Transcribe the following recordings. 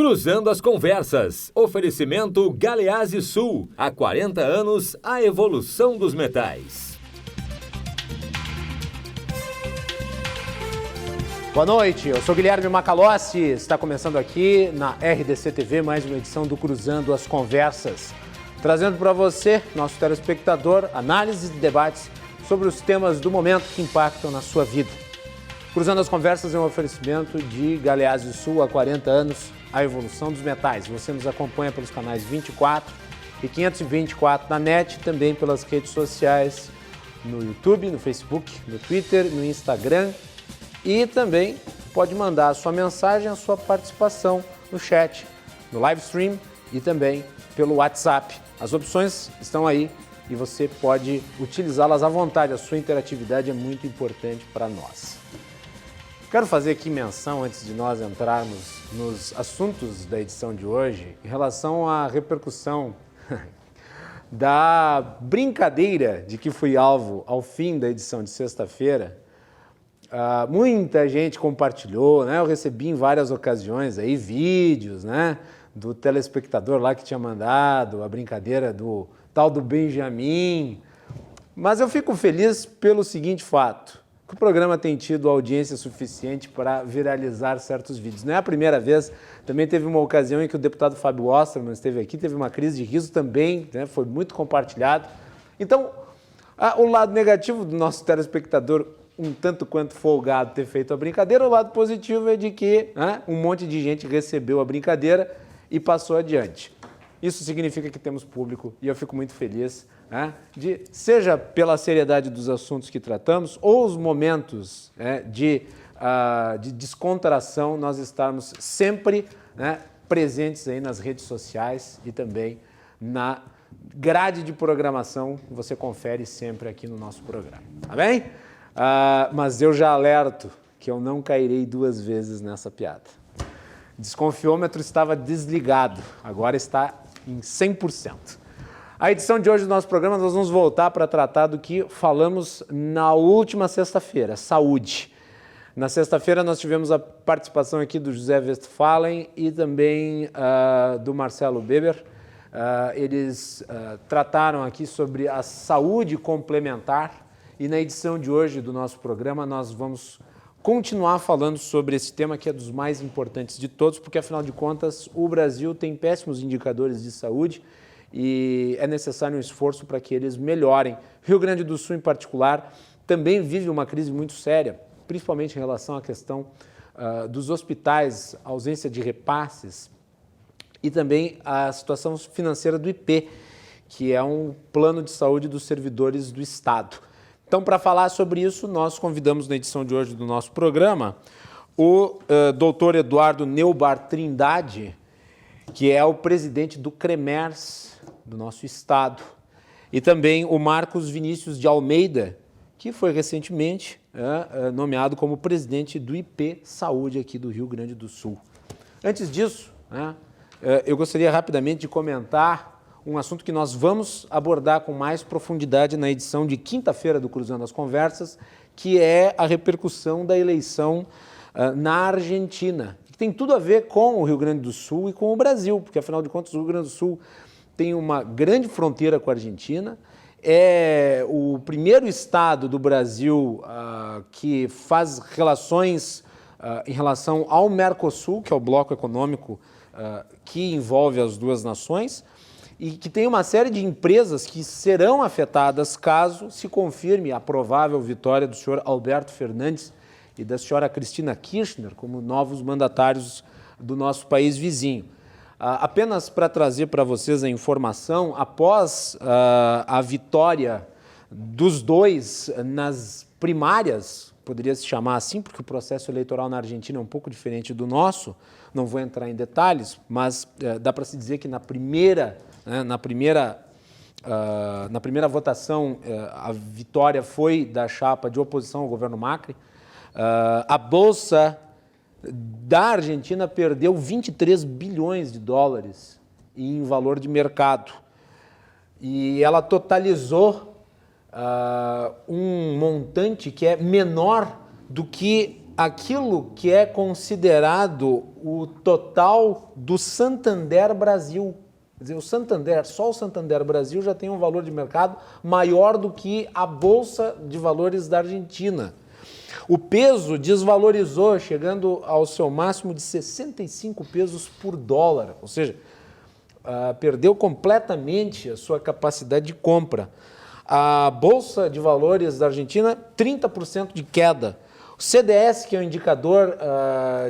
Cruzando as Conversas. Oferecimento Galeazzi Sul. Há 40 anos, a evolução dos metais. Boa noite, eu sou Guilherme Macalossi. Está começando aqui na RDC TV mais uma edição do Cruzando as Conversas. Trazendo para você, nosso telespectador, análises e debates sobre os temas do momento que impactam na sua vida. Cruzando as Conversas é um oferecimento de Galeazzi Sul há 40 anos. A evolução dos metais. Você nos acompanha pelos canais 24 e 524 na net, também pelas redes sociais, no YouTube, no Facebook, no Twitter, no Instagram, e também pode mandar a sua mensagem, a sua participação no chat, no live stream e também pelo WhatsApp. As opções estão aí e você pode utilizá-las à vontade. A sua interatividade é muito importante para nós. Quero fazer aqui menção, antes de nós entrarmos nos assuntos da edição de hoje, em relação à repercussão da brincadeira de que fui alvo ao fim da edição de sexta-feira. Muita gente compartilhou, né? Eu recebi em várias ocasiões aí vídeos, né, do telespectador lá que tinha mandado a brincadeira do tal do Benjamin. Mas eu fico feliz pelo seguinte fato: que o programa tem tido audiência suficiente para viralizar certos vídeos. Não é a primeira vez, também teve uma ocasião em que o deputado Fábio Osterman esteve aqui, teve uma crise de riso também, né, foi muito compartilhado. Então, o lado negativo do nosso telespectador, um tanto quanto folgado, ter feito a brincadeira, o lado positivo é de que um monte de gente recebeu a brincadeira e passou adiante. Isso significa que temos público e eu fico muito feliz, seja pela seriedade dos assuntos que tratamos ou os momentos de descontração, nós estarmos sempre presentes aí nas redes sociais e também na grade de programação que você confere sempre aqui no nosso programa, tá bem? Mas eu já alerto que eu não cairei duas vezes nessa piada. Desconfiômetro estava desligado, agora está em 100%. A edição de hoje do nosso programa, nós vamos voltar para tratar do que falamos na última sexta-feira, saúde. Na sexta-feira nós tivemos a participação aqui do José Westphalen e também do Marcelo Weber. Eles trataram aqui sobre a saúde complementar e na edição de hoje do nosso programa nós vamos continuar falando sobre esse tema que é dos mais importantes de todos, porque afinal de contas o Brasil tem péssimos indicadores de saúde e é necessário um esforço para que eles melhorem. Rio Grande do Sul, em particular, também vive uma crise muito séria, principalmente em relação à questão dos hospitais, ausência de repasses e também a situação financeira do IP, que é um plano de saúde dos servidores do Estado. Então, para falar sobre isso, nós convidamos na edição de hoje do nosso programa o doutor Eduardo Neubar Trindade, que é o presidente do CREMERS do nosso estado, e também o Marcos Vinícius de Almeida, que foi recentemente nomeado como presidente do IP Saúde aqui do Rio Grande do Sul. Antes disso, eu gostaria rapidamente de comentar um assunto que nós vamos abordar com mais profundidade na edição de quinta-feira do Cruzando as Conversas, que é a repercussão da eleição na Argentina, que tem tudo a ver com o Rio Grande do Sul e com o Brasil, porque afinal de contas o Rio Grande do Sul tem uma grande fronteira com a Argentina, é o primeiro estado do Brasil que faz relações em relação ao Mercosul, que é o bloco econômico que envolve as duas nações, e que tem uma série de empresas que serão afetadas caso se confirme a provável vitória do senhor Alberto Fernandes e da senhora Cristina Kirchner como novos mandatários do nosso país vizinho. Apenas para trazer para vocês a informação, após a vitória dos dois nas primárias, poderia se chamar assim, porque o processo eleitoral na Argentina é um pouco diferente do nosso, não vou entrar em detalhes, mas dá para se dizer que na primeira votação a vitória foi da chapa de oposição ao governo Macri. A Bolsa da Argentina perdeu 23 bilhões de dólares em valor de mercado e ela totalizou um montante que é menor do que aquilo que é considerado o total do Santander Brasil. Quer dizer, o Santander, só o Santander Brasil já tem um valor de mercado maior do que a Bolsa de Valores da Argentina. O peso desvalorizou, chegando ao seu máximo de 65 pesos por dólar, ou seja, perdeu completamente a sua capacidade de compra. A Bolsa de Valores da Argentina, 30% de queda. O CDS, que é o indicador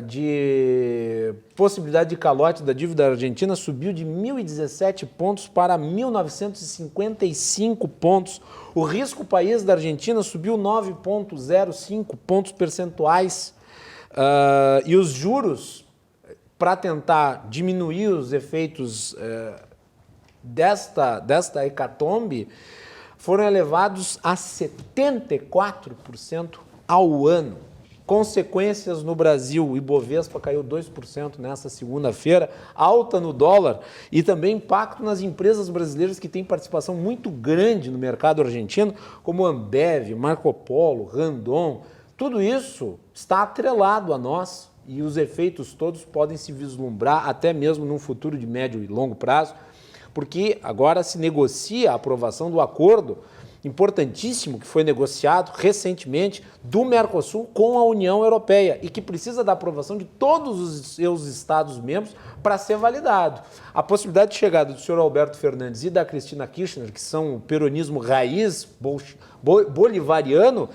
de possibilidade de calote da dívida argentina, subiu de 1.017 pontos para 1.955 pontos. O risco país da Argentina subiu 9,05 pontos percentuais. E os juros, para tentar diminuir os efeitos desta hecatombe, foram elevados a 74% ao ano. Consequências no Brasil, o Ibovespa caiu 2% nessa segunda-feira, alta no dólar e também impacto nas empresas brasileiras que têm participação muito grande no mercado argentino, como Ambev, Marco Polo, Randon. Tudo isso está atrelado a nós e os efeitos todos podem se vislumbrar até mesmo num futuro de médio e longo prazo, porque agora se negocia a aprovação do acordo importantíssimo que foi negociado recentemente do Mercosul com a União Europeia e que precisa da aprovação de todos os seus Estados-membros para ser validado. A possibilidade de chegada do senhor Alberto Fernandes e da Cristina Kirchner, que são o peronismo raiz bolivariano,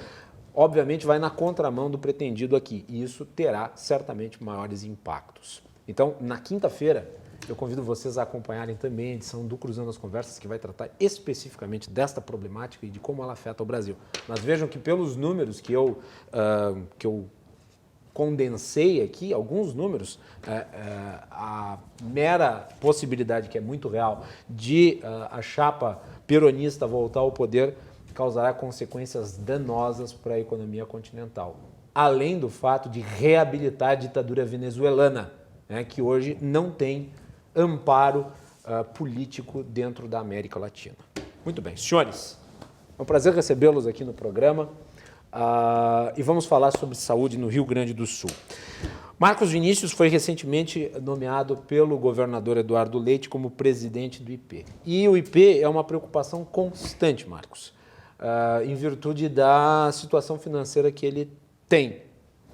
obviamente vai na contramão do pretendido aqui e isso terá certamente maiores impactos. Então, na quinta-feira, eu convido vocês a acompanharem também a edição do Cruzando as Conversas, que vai tratar especificamente desta problemática e de como ela afeta o Brasil. Mas vejam que pelos números que eu condensei aqui, alguns números, a mera possibilidade, que é muito real, de a chapa peronista voltar ao poder causará consequências danosas para a economia continental. Além do fato de reabilitar a ditadura venezuelana, que hoje não tem amparo político dentro da América Latina. Muito bem, senhores, é um prazer recebê-los aqui no programa e vamos falar sobre saúde no Rio Grande do Sul. Marcos Vinícius foi recentemente nomeado pelo governador Eduardo Leite como presidente do IP. E o IP é uma preocupação constante, Marcos, em virtude da situação financeira que ele tem.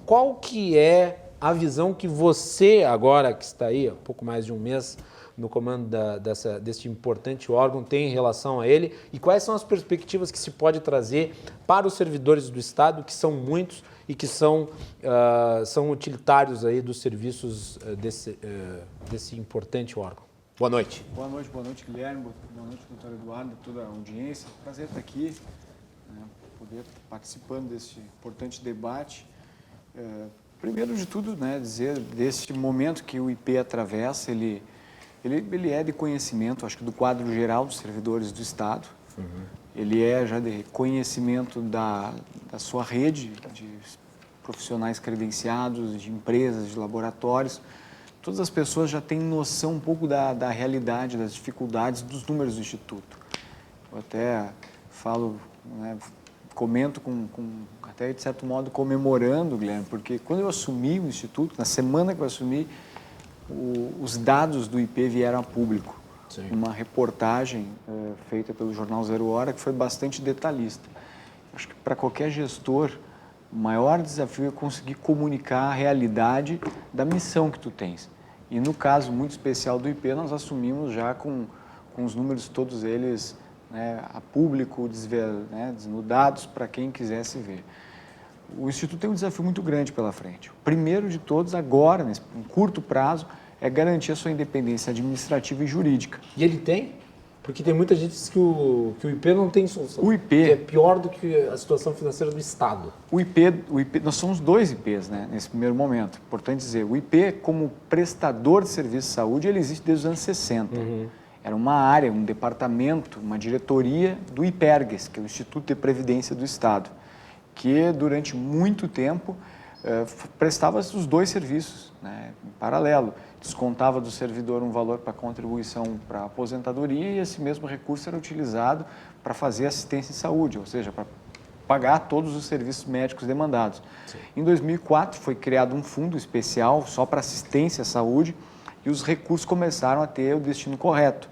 Qual que é a visão que você, agora que está aí há pouco mais de um mês no comando deste importante órgão, tem em relação a ele e quais são as perspectivas que se pode trazer para os servidores do Estado, que são muitos e que são utilitários aí dos serviços desse importante órgão? Boa noite. Boa noite, Guilherme. Boa noite, doutor Eduardo, toda a audiência. Prazer estar aqui, poder participando desse importante debate. Primeiro de tudo, dizer desse momento que o IP atravessa, ele é de conhecimento, acho que do quadro geral dos servidores do Estado. Uhum. Ele é já de conhecimento da sua rede de profissionais credenciados, de empresas, de laboratórios. Todas as pessoas já têm noção um pouco da realidade, das dificuldades, dos números do Instituto. Eu até falo, comento até de certo modo comemorando, Guilherme, porque quando eu assumi o Instituto, na semana que eu assumi, os dados do IP vieram a público. Sim. Uma reportagem feita pelo jornal Zero Hora que foi bastante detalhista. Acho que para qualquer gestor, o maior desafio é conseguir comunicar a realidade da missão que tu tens. E no caso muito especial do IP, nós assumimos já com os números todos eles a público, desnudados para quem quisesse ver. O Instituto tem um desafio muito grande pela frente. O primeiro de todos, agora, nesse curto prazo, é garantir a sua independência administrativa e jurídica. E ele tem? Porque tem muita gente que diz que o IP não tem solução. O IP... Que é pior do que a situação financeira do Estado. O IP, nós somos dois IPs, nesse primeiro momento. Importante dizer, o IP, como prestador de serviço de saúde, ele existe desde os anos 60. Uhum. Era uma área, um departamento, uma diretoria do IPERGS, que é o Instituto de Previdência do Estado, que durante muito tempo prestava os dois serviços em paralelo. Descontava do servidor um valor para contribuição para a aposentadoria e esse mesmo recurso era utilizado para fazer assistência em saúde, ou seja, para pagar todos os serviços médicos demandados. Sim. Em 2004 foi criado um fundo especial só para assistência à saúde e os recursos começaram a ter o destino correto.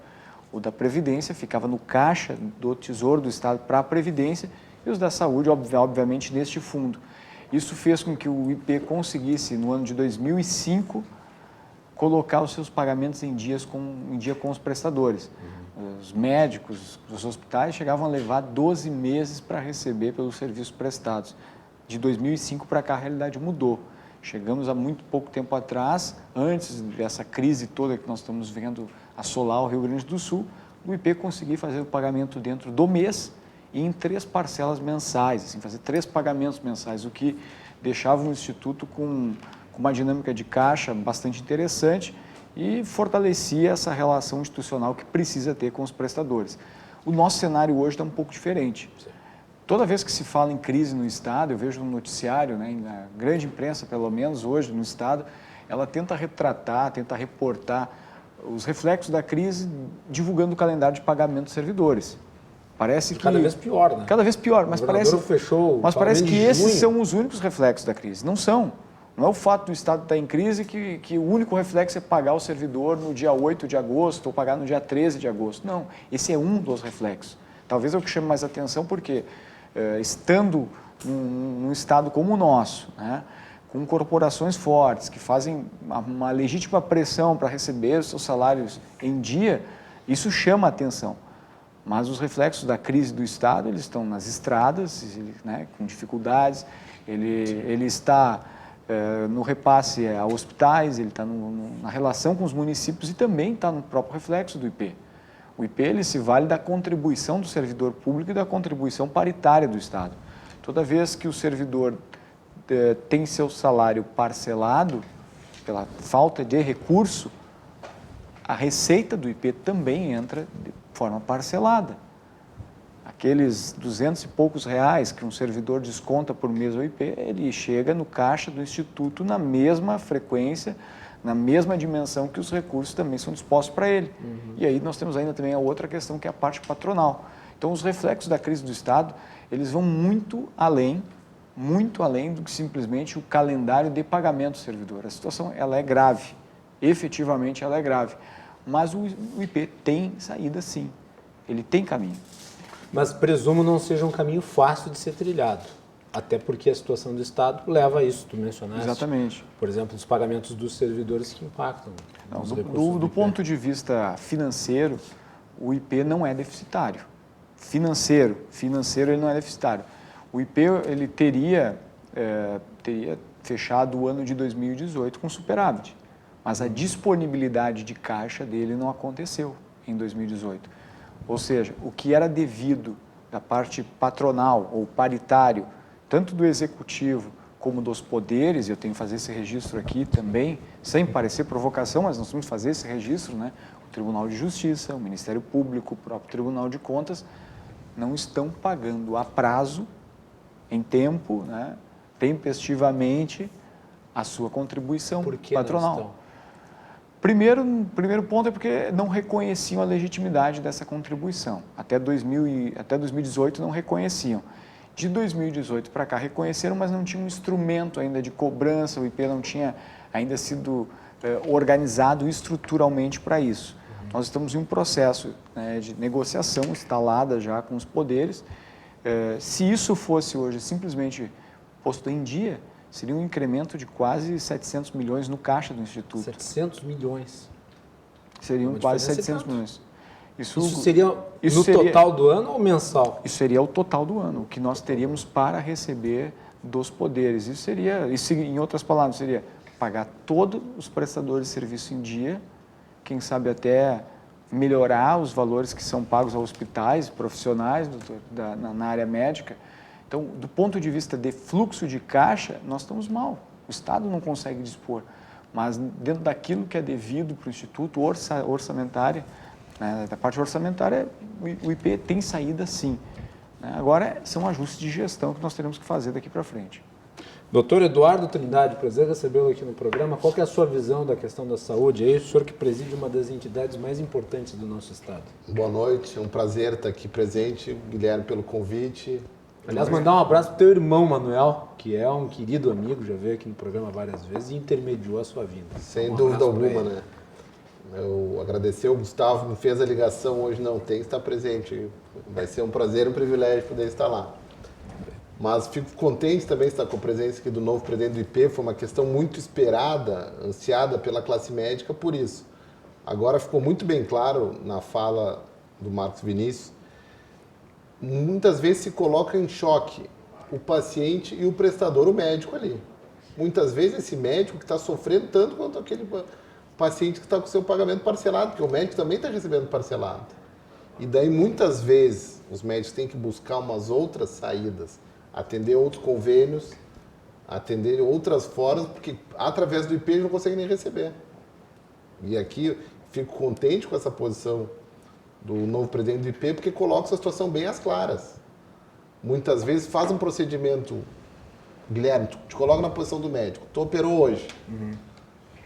O da Previdência ficava no caixa do Tesouro do Estado para a Previdência e os da Saúde, obviamente, neste fundo. Isso fez com que o IP conseguisse, no ano de 2005, colocar os seus pagamentos em dia com os prestadores. Os médicos, os hospitais chegavam a levar 12 meses para receber pelos serviços prestados. De 2005 para cá a realidade mudou. Chegamos há muito pouco tempo atrás, antes dessa crise toda que nós estamos vendo assolar o Rio Grande do Sul, o IP conseguir fazer o pagamento dentro do mês e em 3 parcelas mensais, assim, fazer 3 pagamentos mensais, o que deixava o Instituto com uma dinâmica de caixa bastante interessante e fortalecia essa relação institucional que precisa ter com os prestadores. O nosso cenário hoje está um pouco diferente. Sim. Toda vez que se fala em crise no Estado, eu vejo no noticiário, né, na grande imprensa, pelo menos hoje no Estado, ela tenta retratar, tenta reportar os reflexos da crise, divulgando o calendário de pagamento dos servidores. Parece que... Cada vez pior, né? Cada vez pior, mas parece que esses junho. são os únicos reflexos da crise. Não são. Não é o fato do Estado estar em crise que o único reflexo é pagar o servidor no dia 8 de agosto ou pagar no dia 13 de agosto. Não, esse é um dos reflexos. Talvez é o que chame mais atenção porque, estando num Estado como o nosso, né, com corporações fortes que fazem uma legítima pressão para receber os seus salários em dia, isso chama a atenção. Mas os reflexos da crise do Estado, eles estão nas estradas, né, com dificuldades, ele está no repasse a hospitais, ele está na relação com os municípios e também está no próprio reflexo do IP. O IP ele se vale da contribuição do servidor público e da contribuição paritária do Estado. Toda vez que o servidor tem seu salário parcelado, pela falta de recurso, a receita do IP também entra de forma parcelada. Aqueles 200 e poucos reais que um servidor desconta por mês ao IP, ele chega no caixa do Instituto na mesma frequência, na mesma dimensão que os recursos também são dispostos para ele. Uhum. E aí nós temos ainda também a outra questão, que é a parte patronal. Então, os reflexos da crise do Estado, eles vão muito além do que simplesmente o calendário de pagamento do servidor. A situação ela é grave, efetivamente ela é grave. Mas o IP tem saída sim, ele tem caminho. Mas presumo não seja um caminho fácil de ser trilhado, até porque a situação do Estado leva a isso, tu mencionaste. Exatamente. Por exemplo, os pagamentos dos servidores que impactam. Não, do ponto de vista financeiro, o IP não é deficitário. Financeiro ele não é deficitário. O IP ele teria fechado o ano de 2018 com superávit, mas a disponibilidade de caixa dele não aconteceu em 2018. Ou seja, o que era devido da parte patronal ou paritário, tanto do executivo como dos poderes, e eu tenho que fazer esse registro aqui também, sem parecer provocação, mas nós temos que fazer esse registro, né? O Tribunal de Justiça, o Ministério Público, o próprio Tribunal de Contas, não estão pagando a prazo, em tempo, né, tempestivamente, a sua contribuição patronal. Não estão? Primeiro ponto é porque não reconheciam a legitimidade dessa contribuição. Até 2018 não reconheciam. De 2018 para cá reconheceram, mas não tinha um instrumento ainda de cobrança, o IP não tinha ainda sido organizado estruturalmente para isso. Nós estamos em um processo, né, de negociação instalada já com os poderes. Se isso fosse hoje simplesmente posto em dia, seria um incremento de quase 700 milhões no caixa do Instituto. 700 milhões? Seriam quase 700 milhões. Isso seria no total do ano ou mensal? Isso seria o total do ano, o que nós teríamos para receber dos poderes. Isso, em outras palavras, seria pagar todos os prestadores de serviço em dia, quem sabe até melhorar os valores que são pagos a hospitais, profissionais na área médica. Então, do ponto de vista de fluxo de caixa, nós estamos mal. O Estado não consegue dispor. Mas dentro daquilo que é devido para o Instituto orçamentária, né, da parte orçamentária, o IP tem saída sim. Agora, são ajustes de gestão que nós teremos que fazer daqui para frente. Doutor Eduardo Trindade, prazer recebê-lo aqui no programa. Qual que é a sua visão da questão da saúde? É o senhor que preside uma das entidades mais importantes do nosso Estado. Boa noite, é um prazer estar aqui presente. Guilherme, pelo convite. Aliás, mandar um abraço pro teu irmão, Manuel, que é um querido amigo, já veio aqui no programa várias vezes e intermediou a sua vinda. Sem dúvida alguma, né? Eu agradecer o Gustavo, me fez a ligação, hoje não tem, está presente. Vai ser um prazer e um privilégio poder estar lá. Mas fico contente também de estar com a presença aqui do novo presidente do IP, foi uma questão muito esperada, ansiada pela classe médica por isso. Agora ficou muito bem claro na fala do Marcos Vinícius, muitas vezes se coloca em choque o paciente e o prestador, o médico ali. Muitas vezes esse médico que está sofrendo tanto quanto aquele paciente que está com o seu pagamento parcelado, porque o médico também está recebendo parcelado. E daí muitas vezes os médicos têm que buscar umas outras saídas, atender outros convênios, atender outras formas, porque através do IP eles não conseguem nem receber. E aqui fico contente com essa posição do novo presidente do IP, porque coloca essa situação bem às claras. Muitas vezes faz um procedimento, Guilherme, tu te coloca na posição do médico, tu operou hoje,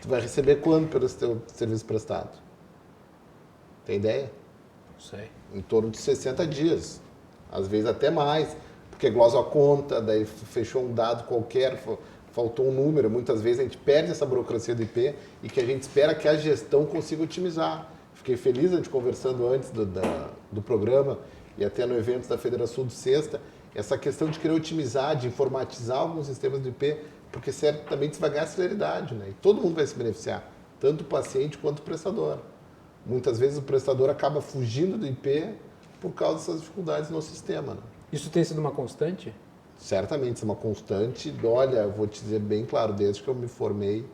tu vai receber quanto pelo teu serviço prestado? Tem ideia? Não sei. Em torno de 60 dias, às vezes até mais, porque glosa a conta, daí fechou um dado qualquer, faltou um número, muitas vezes a gente perde essa burocracia do IP e que a gente espera que a gestão consiga otimizar. Fiquei feliz a gente conversando antes do programa e até no evento da Federação do Sexta, essa questão de querer otimizar, de informatizar alguns sistemas do IP, porque certamente isso vai ganhar celeridade, né? E todo mundo vai se beneficiar, tanto o paciente quanto o prestador. Muitas vezes o prestador acaba fugindo do IP por causa dessas dificuldades no sistema, né? Isso tem sido uma constante? Certamente, isso é uma constante. Olha, eu vou te dizer bem claro, desde que eu me formei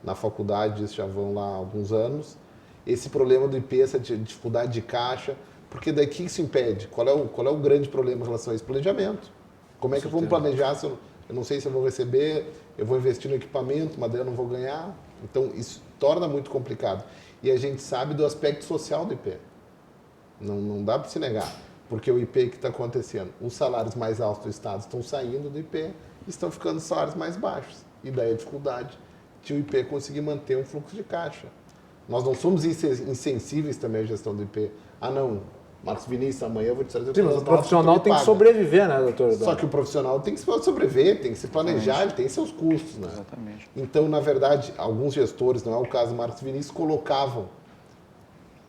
na faculdade, isso já vão lá alguns anos, esse problema do IP, essa dificuldade de caixa, porque daqui isso impede? Qual é o grande problema em relação a esse planejamento? Como é que eu vou me planejar se eu não sei se eu vou receber, eu vou investir no equipamento, mas daí eu não vou ganhar? Então, isso torna muito complicado. E a gente sabe do aspecto social do IP. Não dá para se negar. Porque o IP que está acontecendo, os salários mais altos do Estado estão saindo do IP, estão ficando salários mais baixos. E daí a dificuldade de o IP conseguir manter um fluxo de caixa. Nós não somos insensíveis também à gestão do IP. Ah, não, Marcos Vinícius, amanhã eu vou te trazer... Sim, mas o profissional tem que sobreviver, né, doutor? Só que o profissional tem que sobreviver, tem que se planejar, ele tem seus custos, né? Exatamente. Então, na verdade, alguns gestores, não é o caso do Marcos Vinícius, colocavam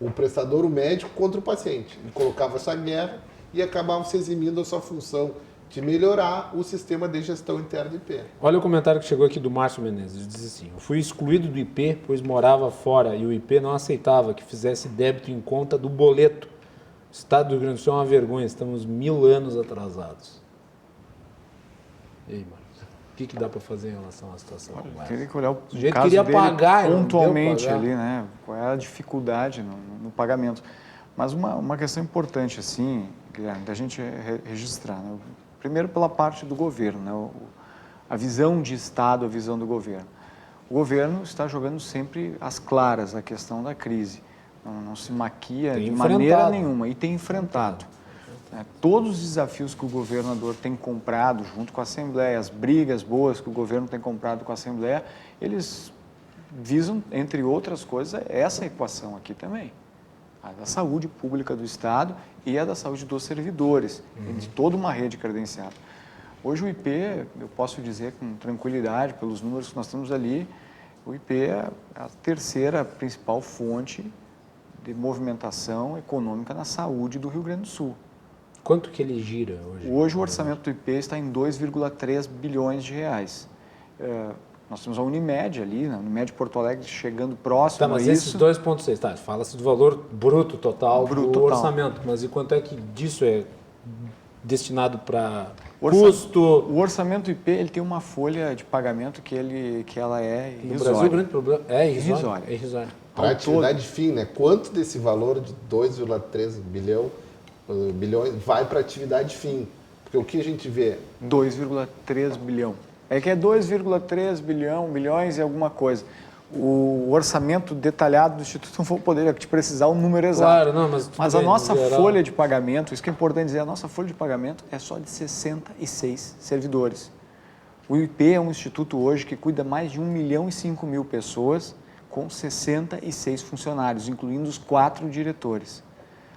o prestador, o médico, contra o paciente. E colocava essa guerra e acabavam se eximindo a sua função de melhorar o sistema de gestão interna do IP. Olha o comentário que chegou aqui do Márcio Menezes. Ele diz assim: eu fui excluído do IP, pois morava fora e o IP não aceitava que fizesse débito em conta do boleto. O Estado do Rio Grande do Sul é uma vergonha, estamos 1000 anos atrasados. E aí, Marcos, o que dá para fazer em relação à situação? Teria que olhar o sujeito caso queria dele pagar, pontualmente não deu pagar. ali, né? Qual é a dificuldade no pagamento. Mas uma questão importante, assim, Guilherme, da gente registrar, né? Primeiro pela parte do governo, né? A visão de Estado, a visão do governo. O governo está jogando sempre às claras a questão da crise. Não se maquia de maneira nenhuma e tem enfrentado. Todos os desafios que o governador tem comprado junto com a Assembleia, as brigas boas que o governo tem comprado com a Assembleia, eles visam, entre outras coisas, essa equação aqui também. A da saúde pública do Estado e a da saúde dos servidores, de toda uma rede credenciada. Hoje o IP, eu posso dizer com tranquilidade, pelos números que nós temos ali, o IP é a terceira principal fonte de movimentação econômica na saúde do Rio Grande do Sul. Quanto que ele gira hoje? Hoje o orçamento do IP está em 2,3 bilhões de reais. Nós temos a Unimed ali, a Unimed Porto Alegre chegando próximo a isso. Tá, mas esses 2,6, tá, fala-se do valor bruto total do orçamento, mas e quanto é que disso é destinado para custo? O orçamento do IP ele tem uma folha de pagamento que ela é irrisória. No Brasil o grande problema é irrisório. É irrisório. Para atividade fim, né? Quanto desse valor de 2,3 bilhões vai para atividade fim? Porque o que a gente vê? 2,3 bilhão. É que é 2,3 bilhões e alguma coisa. O orçamento detalhado do Instituto não vou poder te precisar o número exato. Claro, não, mas a nossa folha de pagamento, isso que é importante dizer, a nossa folha de pagamento é só de 66 servidores. O IP é um instituto hoje que cuida mais de 1 milhão e 5 mil pessoas com 66 funcionários, incluindo os 4 diretores.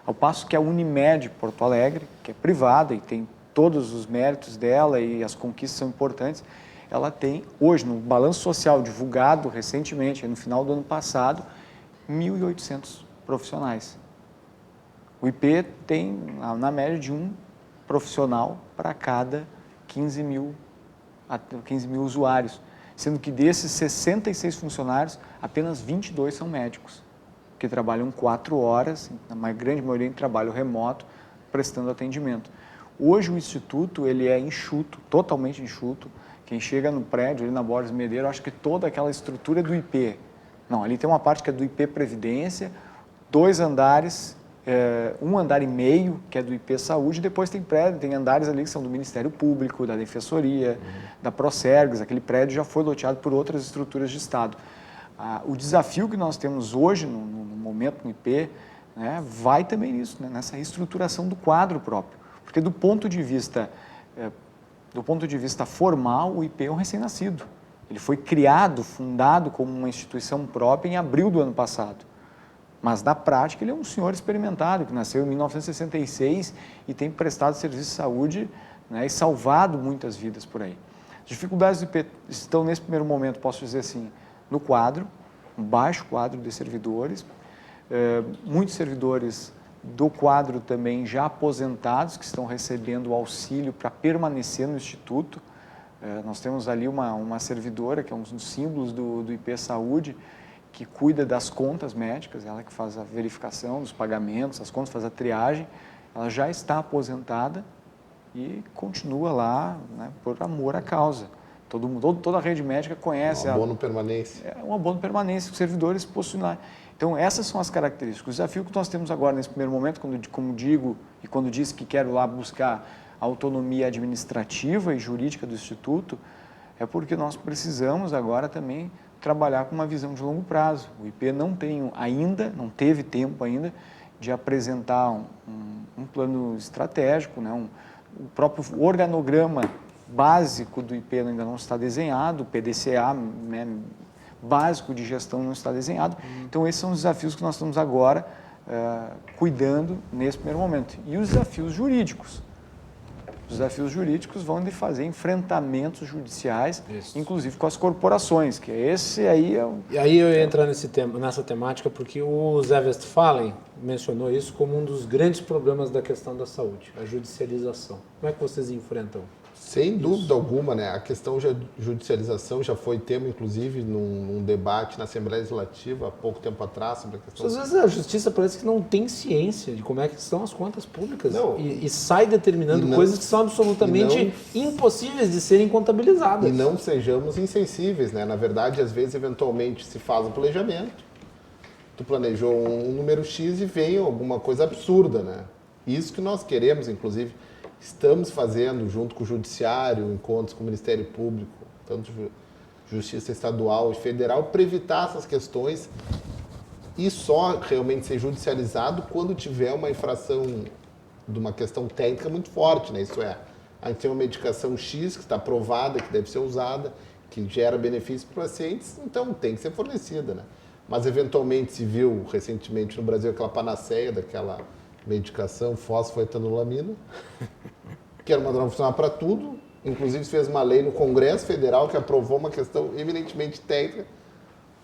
Ao passo que a Unimed Porto Alegre, que é privada e tem todos os méritos dela e as conquistas são importantes, ela tem hoje, no balanço social divulgado recentemente, no final do ano passado, 1.800 profissionais. O IP tem, na média, de um profissional para cada 15 mil usuários, sendo que desses 66 funcionários, apenas 22 são médicos, que trabalham 4 horas, na grande maioria em trabalho remoto, prestando atendimento. Hoje o Instituto ele é enxuto, totalmente enxuto. Quem chega no prédio, ali na Borges Medeiros, acha que toda aquela estrutura é do IP. Não, ali tem uma parte que é do IP Previdência, 2 andares, 1 andar e meio, que é do IP Saúde, depois tem prédio, tem andares ali que são do Ministério Público, da Defensoria, da Procergs, aquele prédio já foi loteado por outras estruturas de Estado. O desafio que nós temos hoje, no momento no IP, né, vai também nisso, né, nessa reestruturação do quadro próprio. Porque do ponto de vista formal, o IP é um recém-nascido. Ele foi criado, fundado como uma instituição própria em abril do ano passado. Mas, na prática, ele é um senhor experimentado, que nasceu em 1966 e tem prestado serviço de saúde, né, e salvado muitas vidas por aí. As dificuldades do IP estão, nesse primeiro momento, posso dizer assim, no quadro, um baixo quadro de servidores, muitos servidores do quadro também já aposentados, que estão recebendo auxílio para permanecer no Instituto. Nós temos ali uma servidora, que é um dos símbolos do IP Saúde, que cuida das contas médicas, ela que faz a verificação dos pagamentos, as contas, faz a triagem. Ela já está aposentada e continua lá, né, por amor à causa. Toda a rede médica conhece. Um abono permanência. É um abono permanência que os servidores possuem lá. Então, essas são as características. O desafio que nós temos agora, nesse primeiro momento, como digo, e quando disse que quero lá buscar a autonomia administrativa e jurídica do Instituto, é porque nós precisamos agora também trabalhar com uma visão de longo prazo. O IP não teve tempo ainda de apresentar um plano estratégico, né? O próprio organograma básico do IP ainda não está desenhado, o PDCA, né, básico de gestão não está desenhado. Então, esses são os desafios que nós estamos agora cuidando nesse primeiro momento. E os desafios jurídicos. Os desafios jurídicos vão de fazer enfrentamentos judiciais, inclusive com as corporações, que esse aí é o... E aí eu ia entrar nessa temática porque o Zé Westphalen mencionou isso como um dos grandes problemas da questão da saúde, a judicialização. Como é que vocês enfrentam? Sem dúvida alguma, né? A questão de judicialização já foi tema, inclusive, num debate na Assembleia Legislativa há pouco tempo atrás sobre a questão... Às vezes a justiça parece que não tem ciência de como é que estão as contas públicas e sai determinando coisas que são absolutamente impossíveis de serem contabilizadas. E não sejamos insensíveis, né? Na verdade, às vezes, eventualmente, se faz um planejamento, tu planejou um número X e vem alguma coisa absurda, né? Isso que nós queremos, inclusive... Estamos fazendo, junto com o Judiciário, encontros com o Ministério Público, tanto Justiça Estadual e Federal, para evitar essas questões e só realmente ser judicializado quando tiver uma infração de uma questão técnica muito forte, né? Isso é, a gente tem uma medicação X que está provada, que deve ser usada, que gera benefícios para os pacientes, então tem que ser fornecida, né? Mas, eventualmente, se viu recentemente no Brasil aquela panaceia daquela... medicação, fosfoetanolamina, que era uma droga funcional para tudo, inclusive fez uma lei no Congresso Federal que aprovou uma questão eminentemente técnica,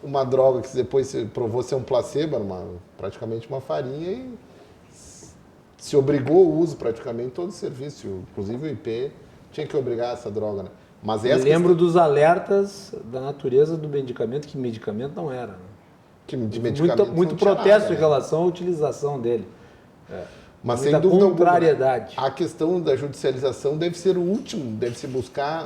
uma droga que depois se provou ser um placebo, era praticamente uma farinha, e se obrigou o uso praticamente em todo o serviço, inclusive o IP tinha que obrigar essa droga, né? Mas eu lembro dos alertas da natureza do medicamento, que medicamento não era, né? Que de medicamento muito protesto em relação à utilização dele. Mas muita sem dúvida contrariedade. A questão da judicialização deve ser o último, deve se buscar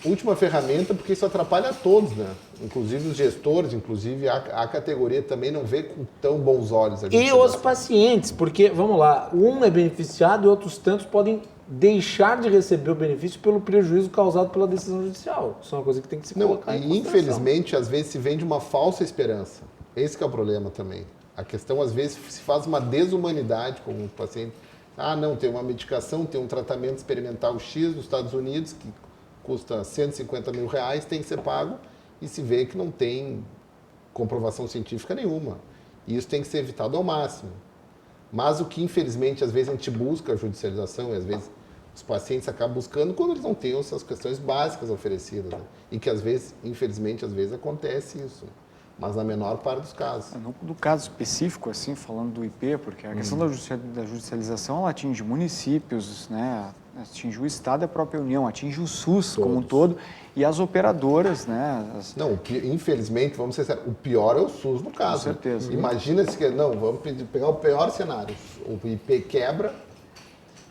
a última ferramenta, porque isso atrapalha a todos, né? Inclusive os gestores, inclusive a categoria também não vê com tão bons olhos a judicialização. E os pacientes, porque, vamos lá, um é beneficiado e outros tantos podem deixar de receber o benefício pelo prejuízo causado pela decisão judicial. Isso é uma coisa que tem que se colocar em consideração. Infelizmente, às vezes se vende uma falsa esperança. Esse que é o problema também. A questão, às vezes, se faz uma desumanidade com o paciente. Ah, não, tem uma medicação, tem um tratamento experimental X nos Estados Unidos, que custa 150 mil reais, tem que ser pago, e se vê que não tem comprovação científica nenhuma. E isso tem que ser evitado ao máximo. Mas o que, infelizmente, às vezes a gente busca a judicialização, e às vezes os pacientes acabam buscando quando eles não têm essas questões básicas oferecidas, né? E que às vezes, infelizmente, às vezes acontece isso, mas na menor parte dos casos. No caso específico, assim, falando do IP, porque a questão da judicialização, ela atinge municípios, né, atinge o Estado e a própria União, atinge o SUS como um todo e as operadoras, né? Não, infelizmente, vamos ser sérios, o pior é o SUS no caso. Com certeza. Né? Imagina se, não, vamos pegar o pior cenário, o IP quebra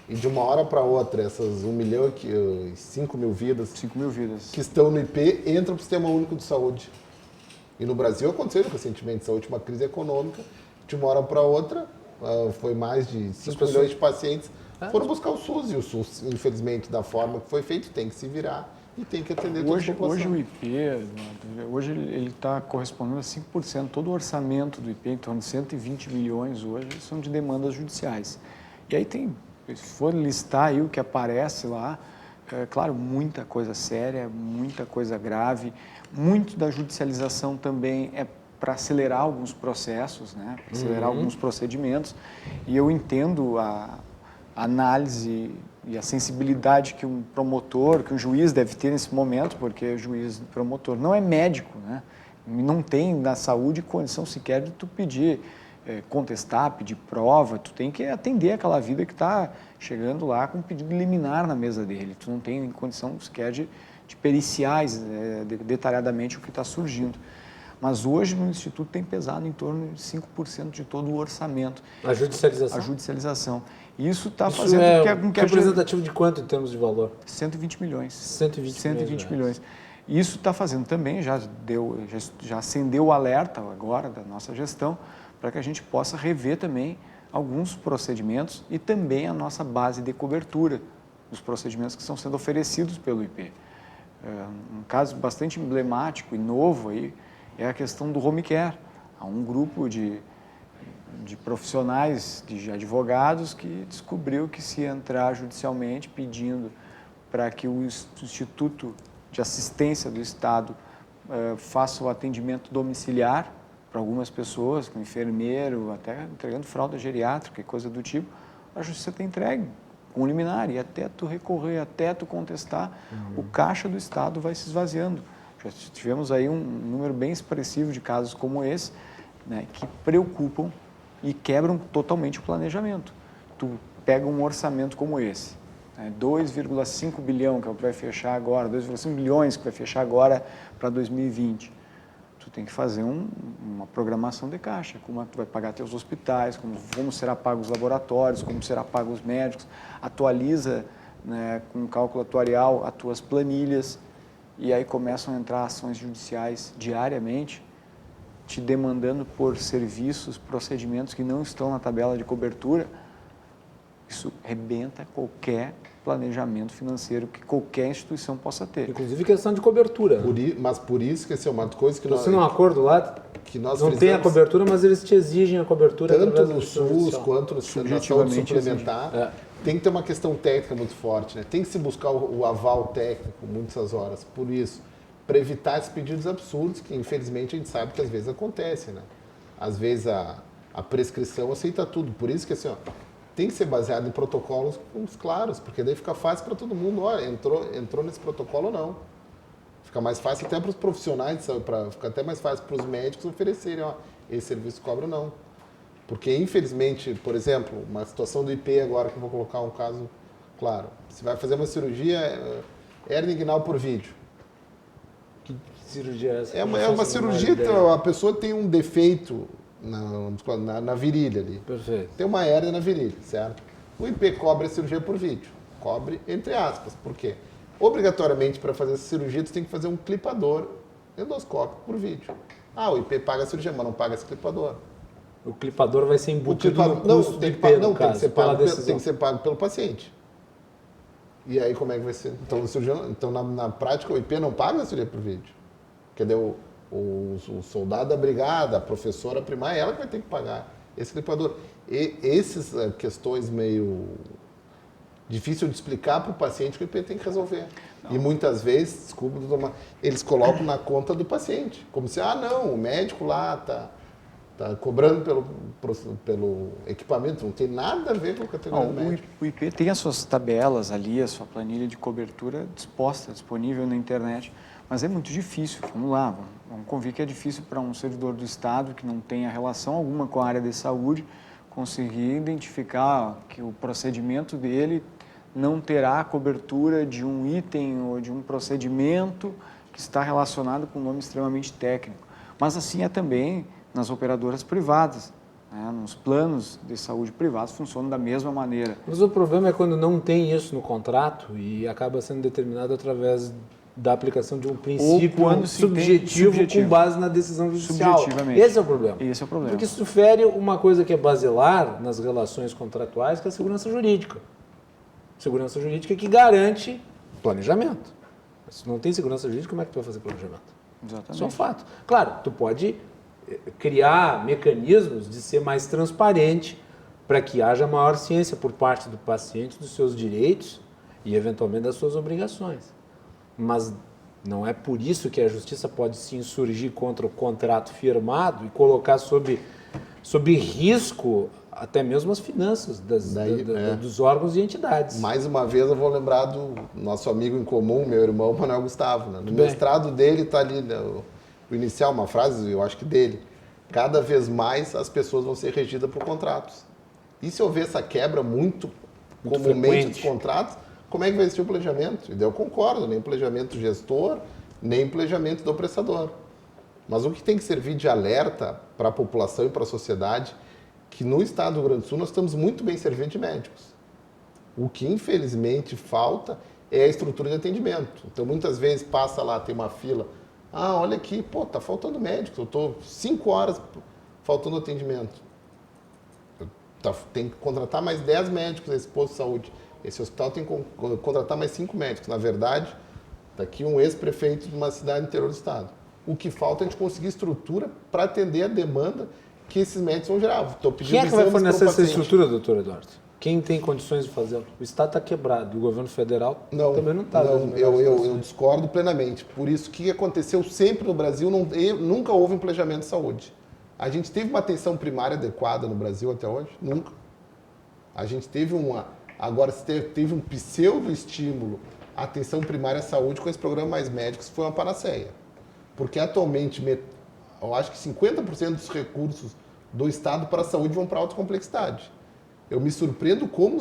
e de uma hora para outra, essas 1 milhão e 5 mil vidas 5 mil vidas. que estão no IP entram para o Sistema Único de Saúde. E no Brasil aconteceu recentemente, essa última crise econômica, de uma hora para outra, foi mais de 5 milhões de pacientes foram buscar o SUS. E o SUS, infelizmente, da forma que foi feito, tem que se virar e tem que atender toda a população. Hoje o IP, hoje ele está correspondendo a 5%, todo o orçamento do IP, em torno de 120 milhões hoje, são de demandas judiciais. E aí tem, se for listar aí o que aparece lá, claro, muita coisa séria, muita coisa grave, muito da judicialização também é para acelerar alguns processos, né? Para acelerar alguns procedimentos. E eu entendo a análise e a sensibilidade que um promotor, que um juiz deve ter nesse momento, porque o juiz promotor não é médico, né? Não tem na saúde condição sequer de tu pedir, contestar, pedir prova, tu tem que atender aquela vida que está chegando lá com um pedido liminar na mesa dele. Tu não tem condição sequer de periciar detalhadamente o que está surgindo. Mas hoje no Instituto tem pesado em torno de 5% de todo o orçamento. A judicialização? A judicialização. E isso está fazendo com que representativo de quanto em termos de valor? 120 milhões. 120 milhões. E isso está fazendo também, já acendeu o alerta agora da nossa gestão, para que a gente possa rever também alguns procedimentos e também a nossa base de cobertura dos procedimentos que estão sendo oferecidos pelo IP. Um caso bastante emblemático e novo aí é a questão do home care. Há um grupo de profissionais, de advogados, que descobriu que se entrar judicialmente pedindo para que o Instituto de Assistência do Estado faça o atendimento domiciliar para algumas pessoas, com enfermeiro, até entregando fralda geriátrica e coisa do tipo, a justiça tem entregue com liminar, e até tu recorrer, até tu contestar, o caixa do Estado vai se esvaziando. Já tivemos aí um número bem expressivo de casos como esse, né, que preocupam e quebram totalmente o planejamento. Tu pega um orçamento como esse, 2,5 bilhão, que é o que vai fechar agora, 2,5 bilhões que vai fechar agora para 2020. Tu tem que fazer uma programação de caixa, como é que tu vai pagar teus hospitais, como será pago os laboratórios, como será pago os médicos, atualiza, né, com cálculo atuarial as tuas planilhas, e aí começam a entrar ações judiciais diariamente, te demandando por serviços, procedimentos que não estão na tabela de cobertura. Isso rebenta qualquer planejamento financeiro que qualquer instituição possa ter. Inclusive questão de cobertura. Mas por isso que é uma coisa que nós... Você não acordo lá, que nós não tem a cobertura, mas eles te exigem a cobertura. Tanto no SUS quanto no sistema de saúde suplementar. Tem que ter uma questão técnica muito forte, né? Tem que se buscar o aval técnico muitas horas. Por isso, para evitar esses pedidos absurdos, que infelizmente a gente sabe que às vezes acontecem, né? Às vezes a prescrição aceita tudo. Por isso que assim, tem que ser baseado em protocolos claros, porque daí fica fácil para todo mundo. Olha, entrou nesse protocolo ou não. Fica mais fácil até para os profissionais de saúde, fica até mais fácil para os médicos oferecerem, esse serviço cobra ou não. Porque, infelizmente, por exemplo, uma situação do IP agora, que eu vou colocar um caso claro. Você vai fazer uma cirurgia hernia inguinal por vídeo. Que cirurgia é essa? É uma cirurgia, a pessoa tem um defeito na virilha ali. Perfeito. Tem uma hérnia na virilha, certo? O IP cobre a cirurgia por vídeo. Cobre entre aspas. Por quê? Obrigatoriamente, para fazer essa cirurgia, você tem que fazer um clipador endoscópico por vídeo. O IP paga a cirurgia, mas não paga esse clipador. O clipador vai ser embutido no custo do IP, no caso, tem que ser pago pelo paciente. E aí, como é que vai ser? Então na prática, o IP não paga a cirurgia por vídeo. Cadê o soldado da brigada, a professora primária, ela que vai ter que pagar esse clipador. E essas questões meio difícil de explicar para o paciente que o IP tem que resolver. Não. E muitas vezes, desculpa, eles colocam na conta do paciente. Como se, não, o médico lá tá Está cobrando pelo equipamento, não tem nada a ver com a categoria médica. O IP tem as suas tabelas ali, a sua planilha de cobertura disponível na internet, mas é muito difícil, vamos lá, vamos convir que é difícil para um servidor do Estado que não tenha relação alguma com a área de saúde conseguir identificar que o procedimento dele não terá a cobertura de um item ou de um procedimento que está relacionado com um nome extremamente técnico. Mas assim é também nas operadoras privadas, né? Nos planos de saúde privados funcionam da mesma maneira. Mas o problema é quando não tem isso no contrato e acaba sendo determinado através da aplicação de um princípio subjetivo com base na decisão judicial. Subjetivamente. Esse é o problema. Esse é o problema. Porque isso fere uma coisa que é basilar nas relações contratuais, que é a segurança jurídica. Segurança jurídica que garante planejamento. Se não tem segurança jurídica, como é que tu vai fazer planejamento? Exatamente. Isso é um fato. Claro, tu pode criar mecanismos de ser mais transparente para que haja maior ciência por parte do paciente dos seus direitos e, eventualmente, das suas obrigações. Mas não é por isso que a justiça pode se insurgir contra o contrato firmado e colocar sob risco até mesmo as finanças dos órgãos e entidades. Mais uma vez eu vou lembrar do nosso amigo em comum, meu irmão Manuel Gustavo. Né? No mestrado dele está ali, né, o inicial, uma frase, eu acho que dele. Cada vez mais as pessoas vão ser regidas por contratos. E se houver essa quebra muito comumente dos contratos, como é que vai existir o planejamento? E daí eu concordo, nem planejamento do gestor, nem planejamento do prestador. Mas o que tem que servir de alerta para a população e para a sociedade, que no estado do Rio Grande do Sul nós estamos muito bem servidos de médicos. O que infelizmente falta é a estrutura de atendimento. Então muitas vezes passa lá, tem uma fila, olha aqui, tá faltando médico, eu estou 5 horas faltando atendimento. Tem que contratar mais 10 médicos nesse posto de saúde. Esse hospital tem que contratar mais 5 médicos. Na verdade, está aqui um ex-prefeito de uma cidade do interior do estado. O que falta é a gente conseguir estrutura para atender a demanda que esses médicos vão gerar. Quem é que vai fornecer essa estrutura, doutor Eduardo? Quem tem condições de fazê-lo? O Estado está quebrado, o governo federal também não está. Eu discordo plenamente. Por isso, o que aconteceu sempre no Brasil, nunca houve um planejamento de saúde. A gente teve uma atenção primária adequada no Brasil até hoje? Nunca. A gente teve agora teve um pseudo-estímulo à atenção primária à saúde com esse programa Mais Médicos, foi uma panaceia. Porque atualmente, eu acho que 50% dos recursos do Estado para a saúde vão para a alta complexidade. Eu me surpreendo como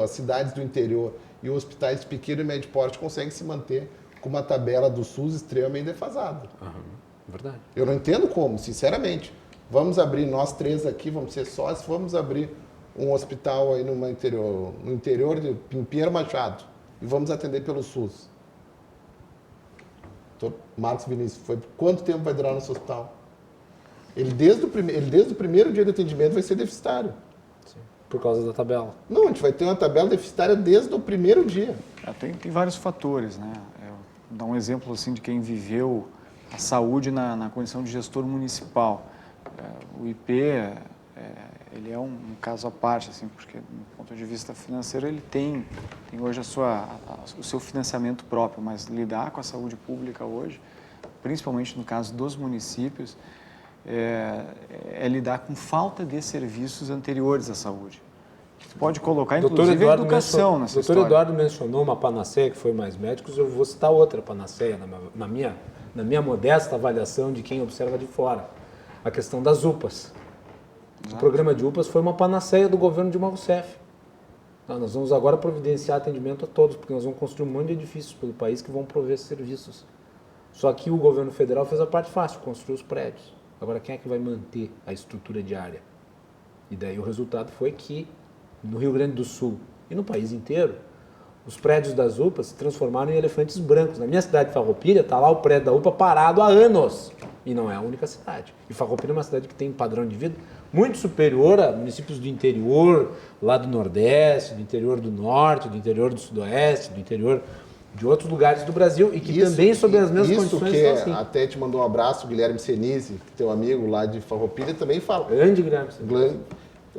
as cidades do interior e os hospitais de pequeno e médio porte conseguem se manter com uma tabela do SUS extremamente defasada. Verdade. Eu não entendo como, sinceramente. Vamos abrir, nós 3 aqui, vamos ser sócios, vamos abrir um hospital aí no interior de Pinheiro Machado e vamos atender pelo SUS. Marcos Vinícius, quanto tempo vai durar nosso hospital? Ele desde o primeiro dia de atendimento vai ser deficitário. Sim, por causa da tabela. Não, a gente vai ter uma tabela deficitária desde o primeiro dia. Tem vários fatores, né? Vou dar um exemplo assim, de quem viveu a saúde na condição de gestor municipal. O IP ele é um caso à parte, assim, porque do ponto de vista financeiro ele tem hoje o seu financiamento próprio, mas lidar com a saúde pública hoje, principalmente no caso dos municípios, é lidar com falta de serviços anteriores à saúde. Você pode colocar, inclusive, a educação nessa história. O doutor Eduardo mencionou uma panaceia que foi Mais Médicos, eu vou citar outra panaceia na minha modesta avaliação de quem observa de fora. A questão das UPAs. Exato. O programa de UPAs foi uma panaceia do governo Dilma Rousseff. Nós vamos agora providenciar atendimento a todos, porque nós vamos construir um monte de edifícios pelo país que vão prover serviços. Só que o governo federal fez a parte fácil, construiu os prédios. Agora, quem é que vai manter a estrutura diária? E daí o resultado foi que, no Rio Grande do Sul e no país inteiro, os prédios das UPAs se transformaram em elefantes brancos. Na minha cidade de Farroupilha, está lá o prédio da UPA parado há anos. E não é a única cidade. E Farroupilha é uma cidade que tem um padrão de vida muito superior a municípios do interior, lá do Nordeste, do interior do Norte, do interior do Sudoeste, do interior de outros lugares do Brasil e que também sob as mesmas condições estão assim. Até te mandou um abraço, Guilherme Senise, teu amigo lá de Farroupilha, também fala. Grande Guilherme Senise.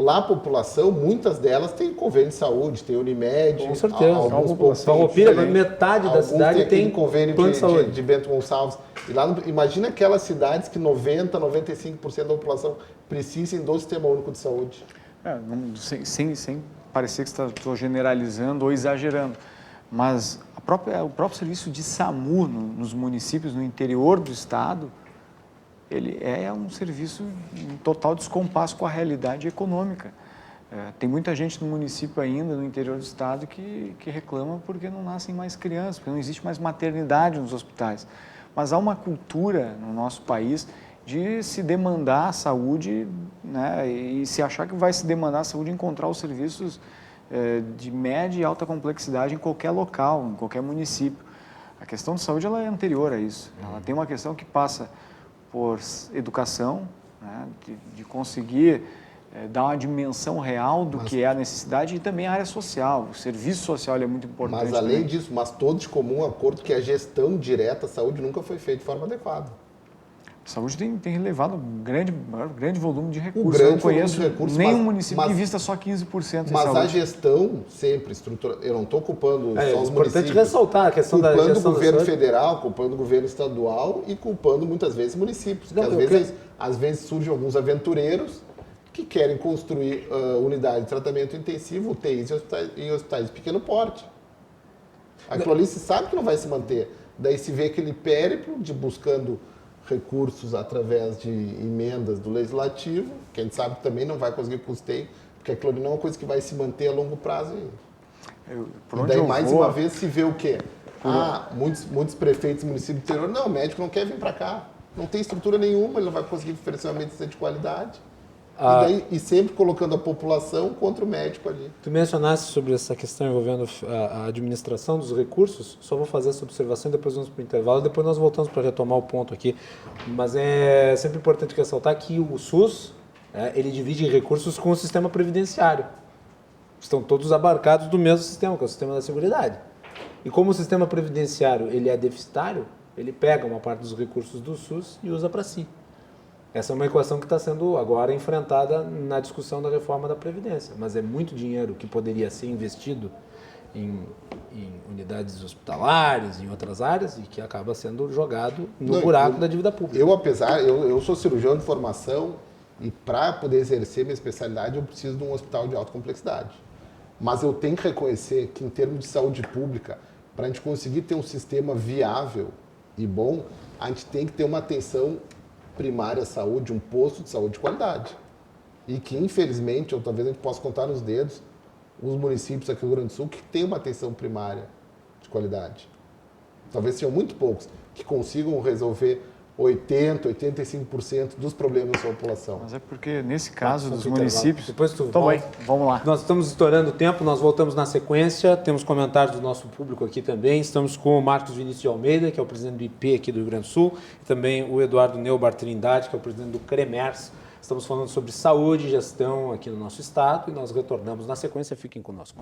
lá a população, muitas delas têm convênio de saúde, tem Unimed. Com certeza. Alguns poucos Farroupilha, metade da cidade tem convênio plano de saúde. de Bento Gonçalves. E lá, imagina aquelas cidades que 95% da população precisem do Sistema Único de Saúde. Sem parecer que estou generalizando ou exagerando, mas o próprio serviço de SAMU nos municípios, no interior do estado, ele é um serviço em total descompasso com a realidade econômica. Tem muita gente no município ainda, no interior do estado, que reclama porque não nascem mais crianças, porque não existe mais maternidade nos hospitais. Mas há uma cultura no nosso país de se demandar a saúde, né, e se achar que vai se demandar a saúde, encontrar os serviços de média e alta complexidade em qualquer local, em qualquer município. A questão de saúde ela é anterior a isso. Ela tem uma questão que passa por educação, né, de conseguir dar uma dimensão real do que é a necessidade, e também a área social. O serviço social é muito importante. Mas além disso, todos de comum acordo que a gestão direta da saúde nunca foi feita de forma adequada. A saúde tem relevado um grande volume de recursos. Eu não conheço nenhum município que invista só 15% em saúde. Mas a gestão sempre estruturada. Eu não estou culpando só os municípios. É importante ressaltar a questão da gestão. Culpando o governo federal, culpando o governo estadual e culpando muitas vezes municípios. Porque às vezes surgem alguns aventureiros que querem construir unidade de tratamento intensivo, UTIs em hospitais de pequeno porte. Aquilo ali se sabe que não vai se manter. Daí se vê aquele périplo de buscando recursos através de emendas do Legislativo, que a gente sabe que também não vai conseguir custeio, porque aquilo ali não é uma coisa que vai se manter a longo prazo. E daí, mais uma vez, se vê o quê? Muitos prefeitos do município do interior, não, o médico não quer vir para cá, não tem estrutura nenhuma, ele não vai conseguir oferecer uma medicina de qualidade. E sempre colocando a população contra o médico ali. Tu mencionaste sobre essa questão envolvendo a administração dos recursos, só vou fazer essa observação e depois vamos para o intervalo, depois nós voltamos para retomar o ponto aqui. Mas é sempre importante ressaltar que o SUS, ele divide recursos com o sistema previdenciário. Estão todos abarcados do mesmo sistema, que é o sistema da Seguridade. E como o sistema previdenciário ele é deficitário, ele pega uma parte dos recursos do SUS e usa para si. Essa é uma equação que está sendo agora enfrentada na discussão da reforma da Previdência. Mas é muito dinheiro que poderia ser investido em unidades hospitalares, em outras áreas, e que acaba sendo jogado no buraco da dívida pública. Eu sou cirurgião de formação e para poder exercer minha especialidade eu preciso de um hospital de alta complexidade. Mas eu tenho que reconhecer que em termos de saúde pública, para a gente conseguir ter um sistema viável e bom, a gente tem que ter uma atenção primária à saúde, um posto de saúde de qualidade. E que, infelizmente, ou talvez a gente possa contar nos dedos, os municípios aqui do Rio Grande do Sul que têm uma atenção primária de qualidade. Talvez sejam muito poucos que consigam resolver 80%, 85% dos problemas da sua população. Mas é porque, nesse caso dos municípios... Depois tu então, bem, vamos lá. Nós estamos estourando o tempo, nós voltamos na sequência, temos comentários do nosso público aqui também, estamos com o Marcos Vinícius de Almeida, que é o presidente do IP aqui do Rio Grande do Sul, e também o Eduardo Neubar Trindade, que é o presidente do CREMERS. Estamos falando sobre saúde e gestão aqui no nosso estado, e nós retornamos na sequência, fiquem conosco.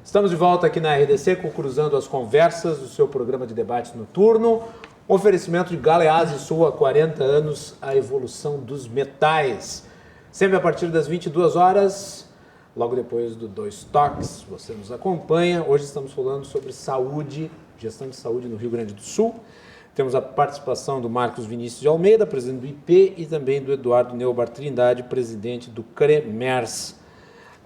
Estamos de volta aqui na RDC com Cruzando as Conversas, o seu programa de debate noturno. Oferecimento de Galeazzi Sul há 40 anos, a evolução dos metais. Sempre a partir das 22 horas, logo depois do Dois Toques, você nos acompanha. Hoje estamos falando sobre saúde, gestão de saúde no Rio Grande do Sul. Temos a participação do Marcos Vinícius de Almeida, presidente do IP, e também do Eduardo Neubar Trindade, presidente do CREMERS.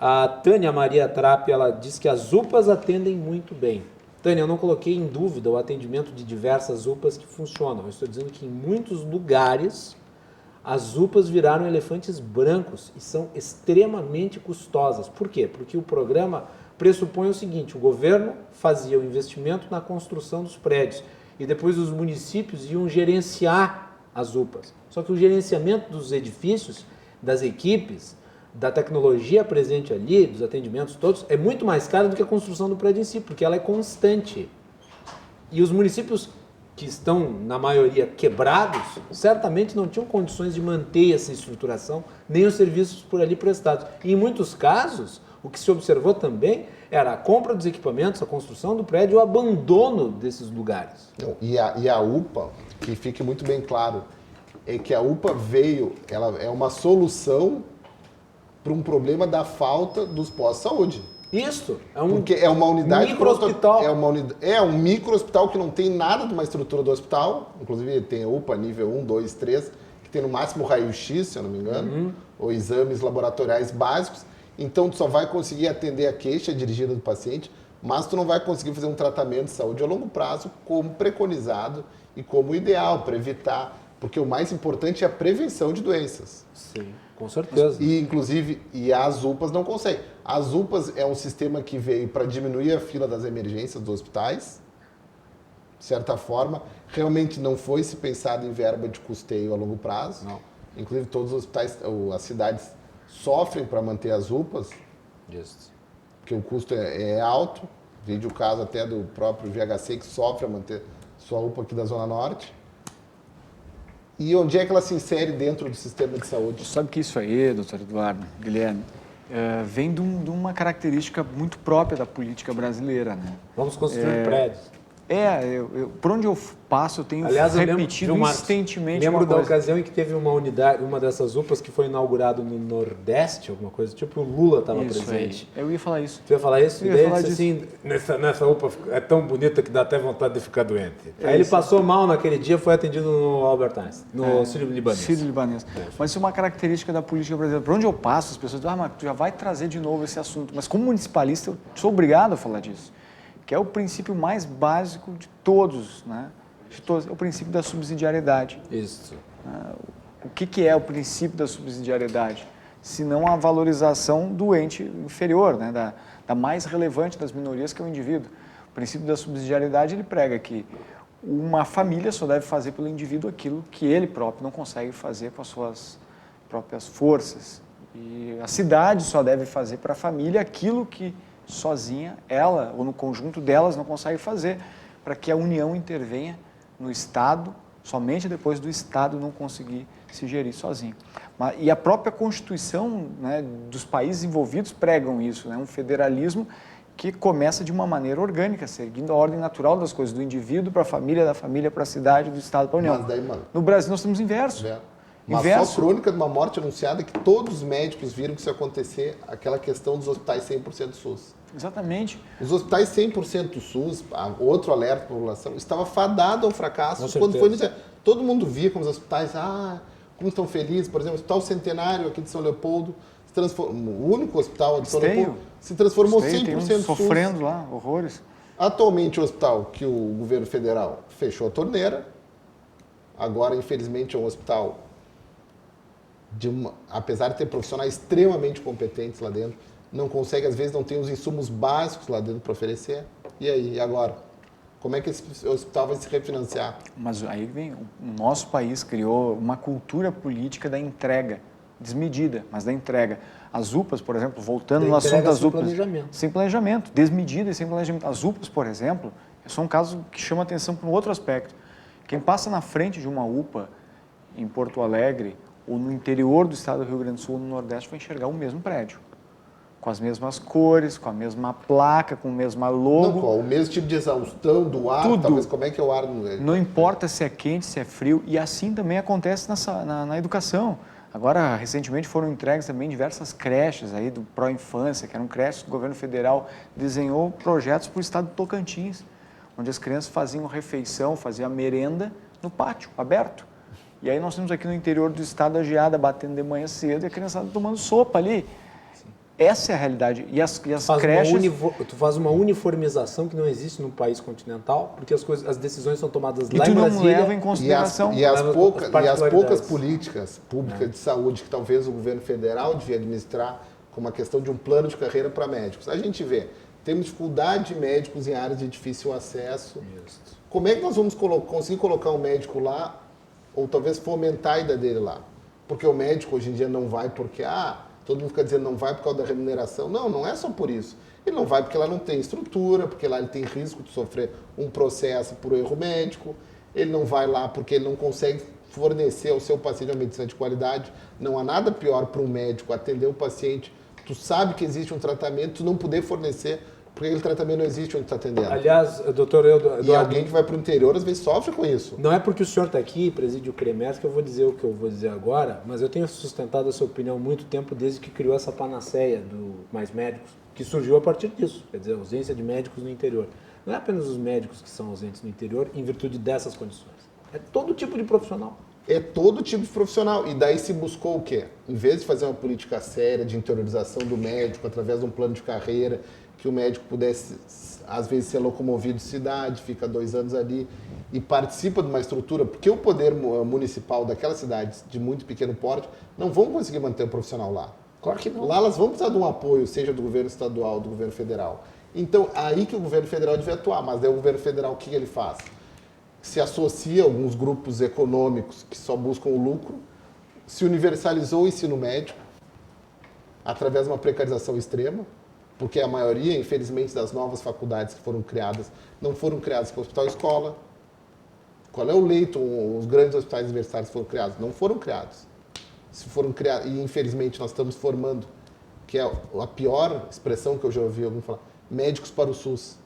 A Tânia Maria Trapp, ela diz que as UPAs atendem muito bem. Tânia, eu não coloquei em dúvida o atendimento de diversas UPAs que funcionam. Eu estou dizendo que em muitos lugares as UPAs viraram elefantes brancos e são extremamente custosas. Por quê? Porque o programa pressupõe o seguinte: o governo fazia o investimento na construção dos prédios e depois os municípios iam gerenciar as UPAs. Só que o gerenciamento dos edifícios, das equipes, da tecnologia presente ali, dos atendimentos todos, é muito mais caro do que a construção do prédio em si, porque ela é constante. E os municípios que estão, na maioria, quebrados, certamente não tinham condições de manter essa estruturação, nem os serviços por ali prestados. E, em muitos casos, O que se observou também era a compra dos equipamentos, a construção do prédio e o abandono desses lugares. Não, e a UPA, que fique muito bem claro, é que a UPA veio, ela é uma solução para um problema da falta dos postos de saúde. Isso, Porque é uma unidade... micro-hospital. É um micro-hospital que não tem nada de uma estrutura do hospital, inclusive tem a UPA nível 1, 2, 3, que tem no máximo raio-x, se eu não me engano, ou exames laboratoriais básicos. Então, tu só vai conseguir atender a queixa dirigida do paciente, mas tu não vai conseguir fazer um tratamento de saúde a longo prazo como preconizado e como ideal para evitar, porque o mais importante é a prevenção de doenças. Sim, com certeza. E, inclusive, as UPAs não conseguem. As UPAs é um sistema que veio para diminuir a fila das emergências dos hospitais, de certa forma. Realmente não foi se pensado em verba de custeio a longo prazo. Não. Inclusive, todos os hospitais, as cidades sofrem para manter as UPAs, Isso. porque o custo é alto. Vide o caso até do próprio VHC, que sofre a manter sua UPA aqui da Zona Norte. E onde é que ela se insere dentro do sistema de saúde? Sabe que isso aí, doutor Eduardo, Guilherme, vem de uma muito própria da política brasileira, né? Vamos construir prédios. Por onde eu passo, eu tenho Aliás, eu repetido insistentemente lembro uma da coisa. ocasião em que teve uma unidade, uma dessas UPAs que foi inaugurada no Nordeste, alguma coisa, tipo o Lula estava Isso presente. aí. Eu ia falar isso. Tu ia falar isso? Eu E ia daí ele falar disse assim, nessa UPA é tão bonita que dá até vontade de ficar doente. Aí ele passou mal naquele dia, foi atendido no Albert Einstein, no Sírio-Libanês. Sírio-Libanês. Mas isso é uma característica da política brasileira. Por onde eu passo, as pessoas dizem, mas tu já vai trazer de novo esse assunto. Mas como municipalista, eu sou obrigado a falar disso. Que é o princípio mais básico de todos, né? De todos, é o princípio da subsidiariedade. Isso. O que é o princípio da subsidiariedade? Se não a valorização do ente inferior, né? da mais relevante das minorias, que é o indivíduo. O princípio da subsidiariedade, ele prega que uma família só deve fazer pelo indivíduo aquilo que ele próprio não consegue fazer com as suas próprias forças. E a cidade só deve fazer para a família aquilo que sozinha, ela ou no conjunto delas não consegue fazer, para que a União intervenha no Estado, somente depois do Estado não conseguir se gerir sozinho. E a própria Constituição, né, dos países envolvidos pregam isso, né, um federalismo que começa de uma maneira orgânica, seguindo a ordem natural das coisas, do indivíduo para a família, da família para a cidade, do Estado para a União. Mas daí, mano, no Brasil nós temos inverso. Mas só crônica de uma morte anunciada que todos os médicos viram que isso ia acontecer, aquela questão dos hospitais 100% SUS. Exatamente. Os hospitais 100% SUS, outro alerta para a população, estava fadado ao fracasso quando foi iniciado. Todo mundo via como os hospitais, como estão felizes. Por exemplo, o Hospital Centenário aqui de São Leopoldo, o único hospital de São Leopoldo, se transformou 100% SUS. Sofrendo lá, horrores. Atualmente, o hospital que o governo federal fechou a torneira, agora, infelizmente, é um hospital, apesar de ter profissionais extremamente competentes lá dentro, não consegue, às vezes, não tem os insumos básicos lá dentro para oferecer. E aí, e agora? Como é que esse hospital vai se refinanciar? Mas aí vem, o nosso país criou uma cultura política da entrega, desmedida, mas da entrega. As UPAs, por exemplo, voltando no assunto das UPAs. Sem planejamento, desmedida e sem planejamento. As UPAs, por exemplo, são um caso que chama atenção para um outro aspecto. Quem passa na frente de uma UPA em Porto Alegre, ou no interior do estado do Rio Grande do Sul, ou no Nordeste, vai enxergar o mesmo prédio. Com as mesmas cores, com a mesma placa, com a mesma logo. Não, o mesmo tipo de exaustão do ar, tudo. Talvez como é que é o ar. Não importa se é quente, se é frio, e assim também acontece na educação. Agora, recentemente foram entregues também diversas creches aí do Pró-Infância, que eram creches que o governo federal desenhou projetos para o estado do Tocantins, onde as crianças faziam refeição, faziam merenda no pátio, aberto. E aí nós temos aqui no interior do estado a geada batendo de manhã cedo e a criançada tomando sopa ali. Essa é a realidade. E as creches... Tu faz uma uniformização que não existe no país continental, porque as decisões são tomadas lá em Brasília. E tu não leva em consideração... E as poucas políticas públicas de saúde que talvez o governo federal devia administrar como a questão de um plano de carreira para médicos. A gente vê, temos dificuldade de médicos em áreas de difícil acesso. Isso. Como é que nós vamos conseguir colocar um médico lá, ou talvez fomentar a ida dele lá? Porque o médico hoje em dia não vai porque... todo mundo fica dizendo não vai por causa da remuneração. Não, não é só por isso. Ele não vai porque lá não tem estrutura, porque lá ele tem risco de sofrer um processo por erro médico. Ele não vai lá porque ele não consegue fornecer ao seu paciente uma medicina de qualidade. Não há nada pior para um médico atender o paciente tu sabe que existe um tratamento, tu não poder fornecer, porque aquele tratamento não existe onde tu está atendendo. Aliás, doutor Eduardo... E alguém que vai para o interior, às vezes, sofre com isso. Não é porque o senhor está aqui, preside o CREMERS, que eu vou dizer o que eu vou dizer agora, mas eu tenho sustentado essa opinião há muito tempo, desde que criou essa panaceia do Mais Médicos, que surgiu a partir disso, quer dizer, a ausência de médicos no interior. Não é apenas os médicos que são ausentes no interior em virtude dessas condições. É todo tipo de profissional. É todo tipo de profissional. E daí se buscou o quê? Em vez de fazer uma política séria de interiorização do médico através de um plano de carreira, que o médico pudesse, às vezes, ser locomovido de cidade, fica 2 anos ali e participa de uma estrutura, porque o poder municipal daquelas cidades de muito pequeno porte não vão conseguir manter o profissional lá. Claro que não. Lá elas vão precisar de um apoio, seja do governo estadual, do governo federal. Então, aí que o governo federal deve atuar, mas daí o governo federal, o que ele faz? Se associa a alguns grupos econômicos que só buscam o lucro, se universalizou o ensino médico através de uma precarização extrema, porque a maioria, infelizmente, das novas faculdades que foram criadas, não foram criadas com hospital-escola. Qual é o leito? Os grandes hospitais universitários foram criados? Não foram criados. Se foram criados, e infelizmente nós estamos formando, que é a pior expressão que eu já ouvi alguém falar, médicos para o SUS.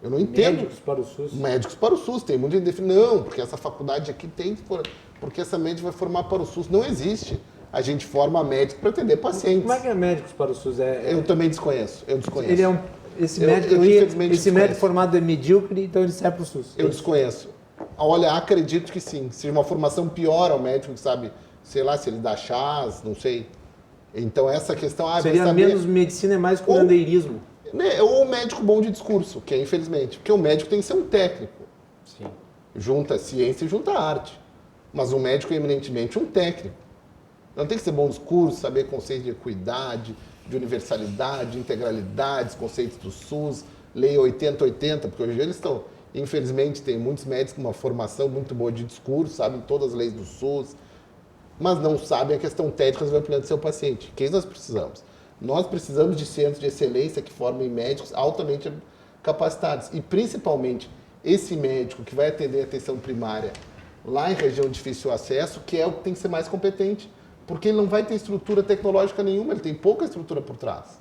Eu não entendo. Médicos para o SUS? Médicos para o SUS. Tem muita gente que define, não, porque essa faculdade aqui tem que formar, porque essa médica vai formar para o SUS. Não existe. A gente forma médicos para atender pacientes. Como é que é médicos para o SUS? Eu também desconheço. Ele é esse médico formado é medíocre, então ele serve para o SUS. Eu desconheço. Olha, acredito que sim. Se uma formação pior ao médico que sabe, sei lá, se ele dá chás, não sei. Então essa questão... Seria menos medicina e mais curandeirismo. Ou médico bom de discurso, que é infelizmente. Porque o médico tem que ser um técnico. Sim. Junta ciência e junta arte. Mas o médico é eminentemente um técnico. Não tem que ser bom discurso, saber conceitos de equidade, de universalidade, de integralidade, conceitos do SUS, lei 8080, porque hoje eles estão, infelizmente, tem muitos médicos com uma formação muito boa de discurso, sabem todas as leis do SUS, mas não sabem a questão técnica do desenvolvimento do seu paciente. Que nós precisamos? Nós precisamos de centros de excelência que formem médicos altamente capacitados. E, principalmente, esse médico que vai atender a atenção primária lá em região de difícil acesso, que é o que tem que ser mais competente. Porque ele não vai ter estrutura tecnológica nenhuma, ele tem pouca estrutura por trás.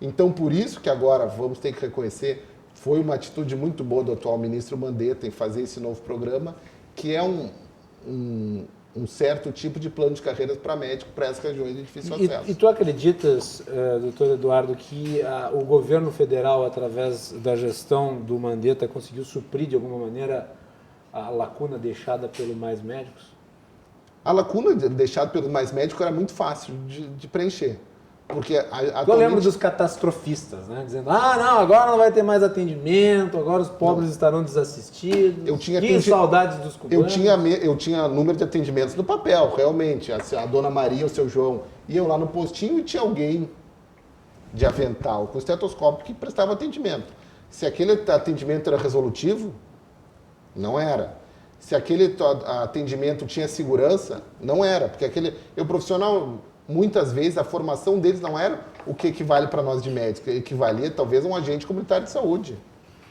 Então, por isso que agora vamos ter que reconhecer, foi uma atitude muito boa do atual ministro Mandetta em fazer esse novo programa, que é um certo tipo de plano de carreiras para médico para essas regiões de difícil acesso. E tu acreditas, doutor Eduardo, que o governo federal, através da gestão do Mandetta, conseguiu suprir de alguma maneira a lacuna deixada pelo Mais Médicos? A lacuna deixada pelos Mais Médicos era muito fácil de preencher. Porque Eu lembro dos catastrofistas, né? Dizendo, não, agora não vai ter mais atendimento, agora os pobres estarão desassistidos. Que saudades dos cubanos. Eu tinha número de atendimentos no papel, realmente. A dona Maria, o seu João, iam lá no postinho e tinha alguém de avental com estetoscópio que prestava atendimento. Se aquele atendimento era resolutivo, não era. Se aquele atendimento tinha segurança, não era. Porque o profissional, muitas vezes, a formação deles não era o que equivale para nós de médicos. Equivalia, talvez, a um agente comunitário de saúde.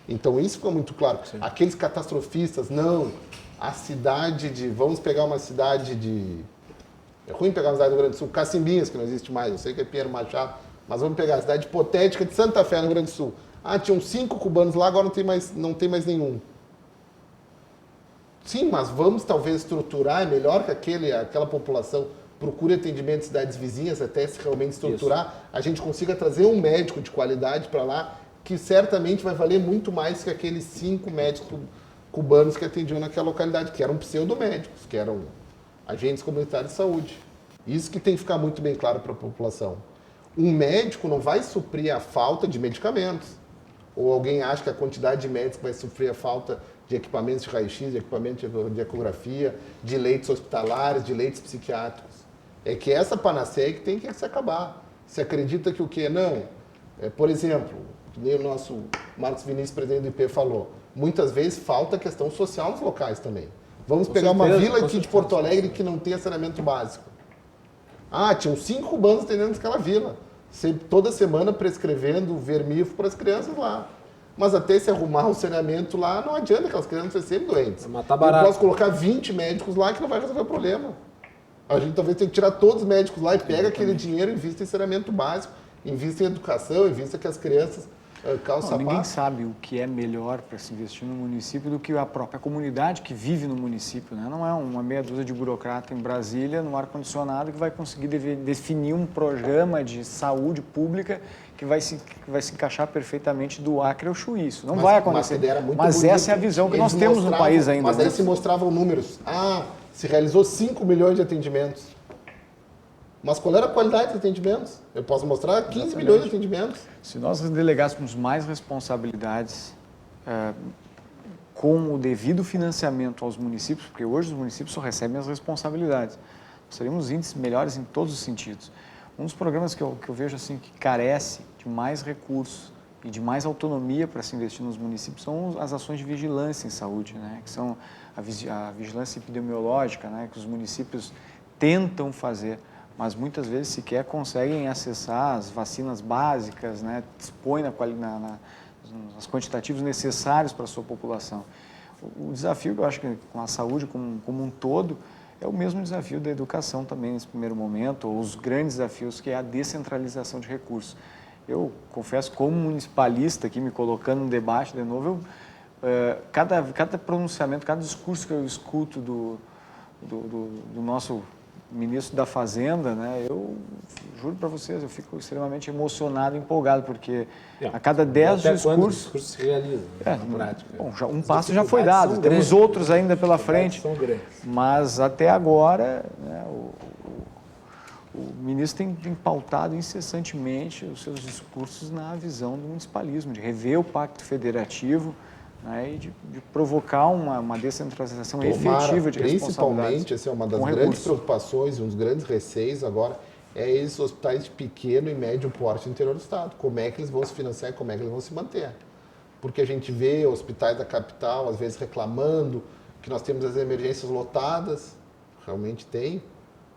Então, isso ficou muito claro. Sim. Aqueles catastrofistas, não. A cidade de... Vamos pegar uma cidade de... É ruim pegar uma cidade do Rio Grande do Sul. Cacimbinhas, que não existe mais. Eu sei que é Pinheiro Machado. Mas vamos pegar a cidade hipotética de Santa Fé, no Rio Grande do Sul. Tinham 5 cubanos lá, agora não tem mais nenhum. Sim, mas vamos talvez estruturar, é melhor que aquela população procure atendimento em cidades vizinhas, até se realmente estruturar, isso. A gente consiga trazer um médico de qualidade para lá, que certamente vai valer muito mais que aqueles 5 médicos cubanos que atendiam naquela localidade, que eram pseudomédicos, que eram agentes comunitários de saúde. Isso que tem que ficar muito bem claro para a população. Um médico não vai suprir a falta de medicamentos. Ou alguém acha que a quantidade de médicos vai suprir a falta de equipamentos de raio-x, de equipamentos de ecografia, de leitos hospitalares, de leitos psiquiátricos. É que essa panaceia que tem que se acabar. Se acredita que o quê? Não. Por exemplo, nem o nosso Marcos Vinícius, presidente do IP, falou, muitas vezes falta a questão social nos locais também. Vamos pegar uma vila aqui de Porto Alegre que não tem saneamento básico. Tinham 5 cubanos atendendo naquela vila. Toda semana prescrevendo vermífugo para as crianças lá. Mas até se arrumar o saneamento lá, não adianta, aquelas crianças serem sempre doentes. Matar barato. Eu posso colocar 20 médicos lá que não vai resolver o problema. A gente talvez tenha que tirar todos os médicos lá e pega aquele dinheiro e invista em saneamento básico, invista em educação, invista que as crianças calçam sapato. Ninguém sabe o que é melhor para se investir no município do que a própria comunidade que vive no município, né? Não é uma meia dúzia de burocrata em Brasília, no ar-condicionado, que vai conseguir definir um programa de saúde pública que vai se encaixar perfeitamente do Acre ao Chuí. Isso não vai acontecer. Mas essa é a visão que nós temos no país ainda. Mas aí se mostravam números. Se realizou 5 milhões de atendimentos. Mas qual era a qualidade dos atendimentos? Eu posso mostrar 15 milhões de atendimentos. Se nós delegássemos mais responsabilidades com o devido financiamento aos municípios, porque hoje os municípios só recebem as responsabilidades, nós teríamos índices melhores em todos os sentidos. Um dos programas que eu vejo assim que carece de mais recursos e de mais autonomia para se investir nos municípios são as ações de vigilância em saúde, né? Que são a vigilância epidemiológica, né? Que os municípios tentam fazer, mas muitas vezes sequer conseguem acessar as vacinas básicas, né? Dispõem nos quantitativos necessários para a sua população. O desafio que eu acho que com a saúde como um todo é o mesmo desafio da educação também nesse primeiro momento, ou os grandes desafios que é a descentralização de recursos. Eu confesso, como municipalista, aqui me colocando no debate de novo, cada pronunciamento, cada discurso que eu escuto do nosso ministro da Fazenda, né, eu juro para vocês, eu fico extremamente emocionado e empolgado, porque a cada 10 discursos... o discurso se realiza na prática? Bom, um passo já foi dado, temos outros ainda pela frente, mas até agora, né, o ministro tem pautado incessantemente os seus discursos na visão do municipalismo, de rever o pacto federativo, né, e de provocar uma descentralização efetiva de responsabilidades. Principalmente, uma das grandes preocupações, um dos grandes receios agora, é esses hospitais de pequeno e médio porte no interior do estado. Como é que eles vão se financiar e como é que eles vão se manter? Porque a gente vê hospitais da capital, às vezes, reclamando que nós temos as emergências lotadas, realmente tem,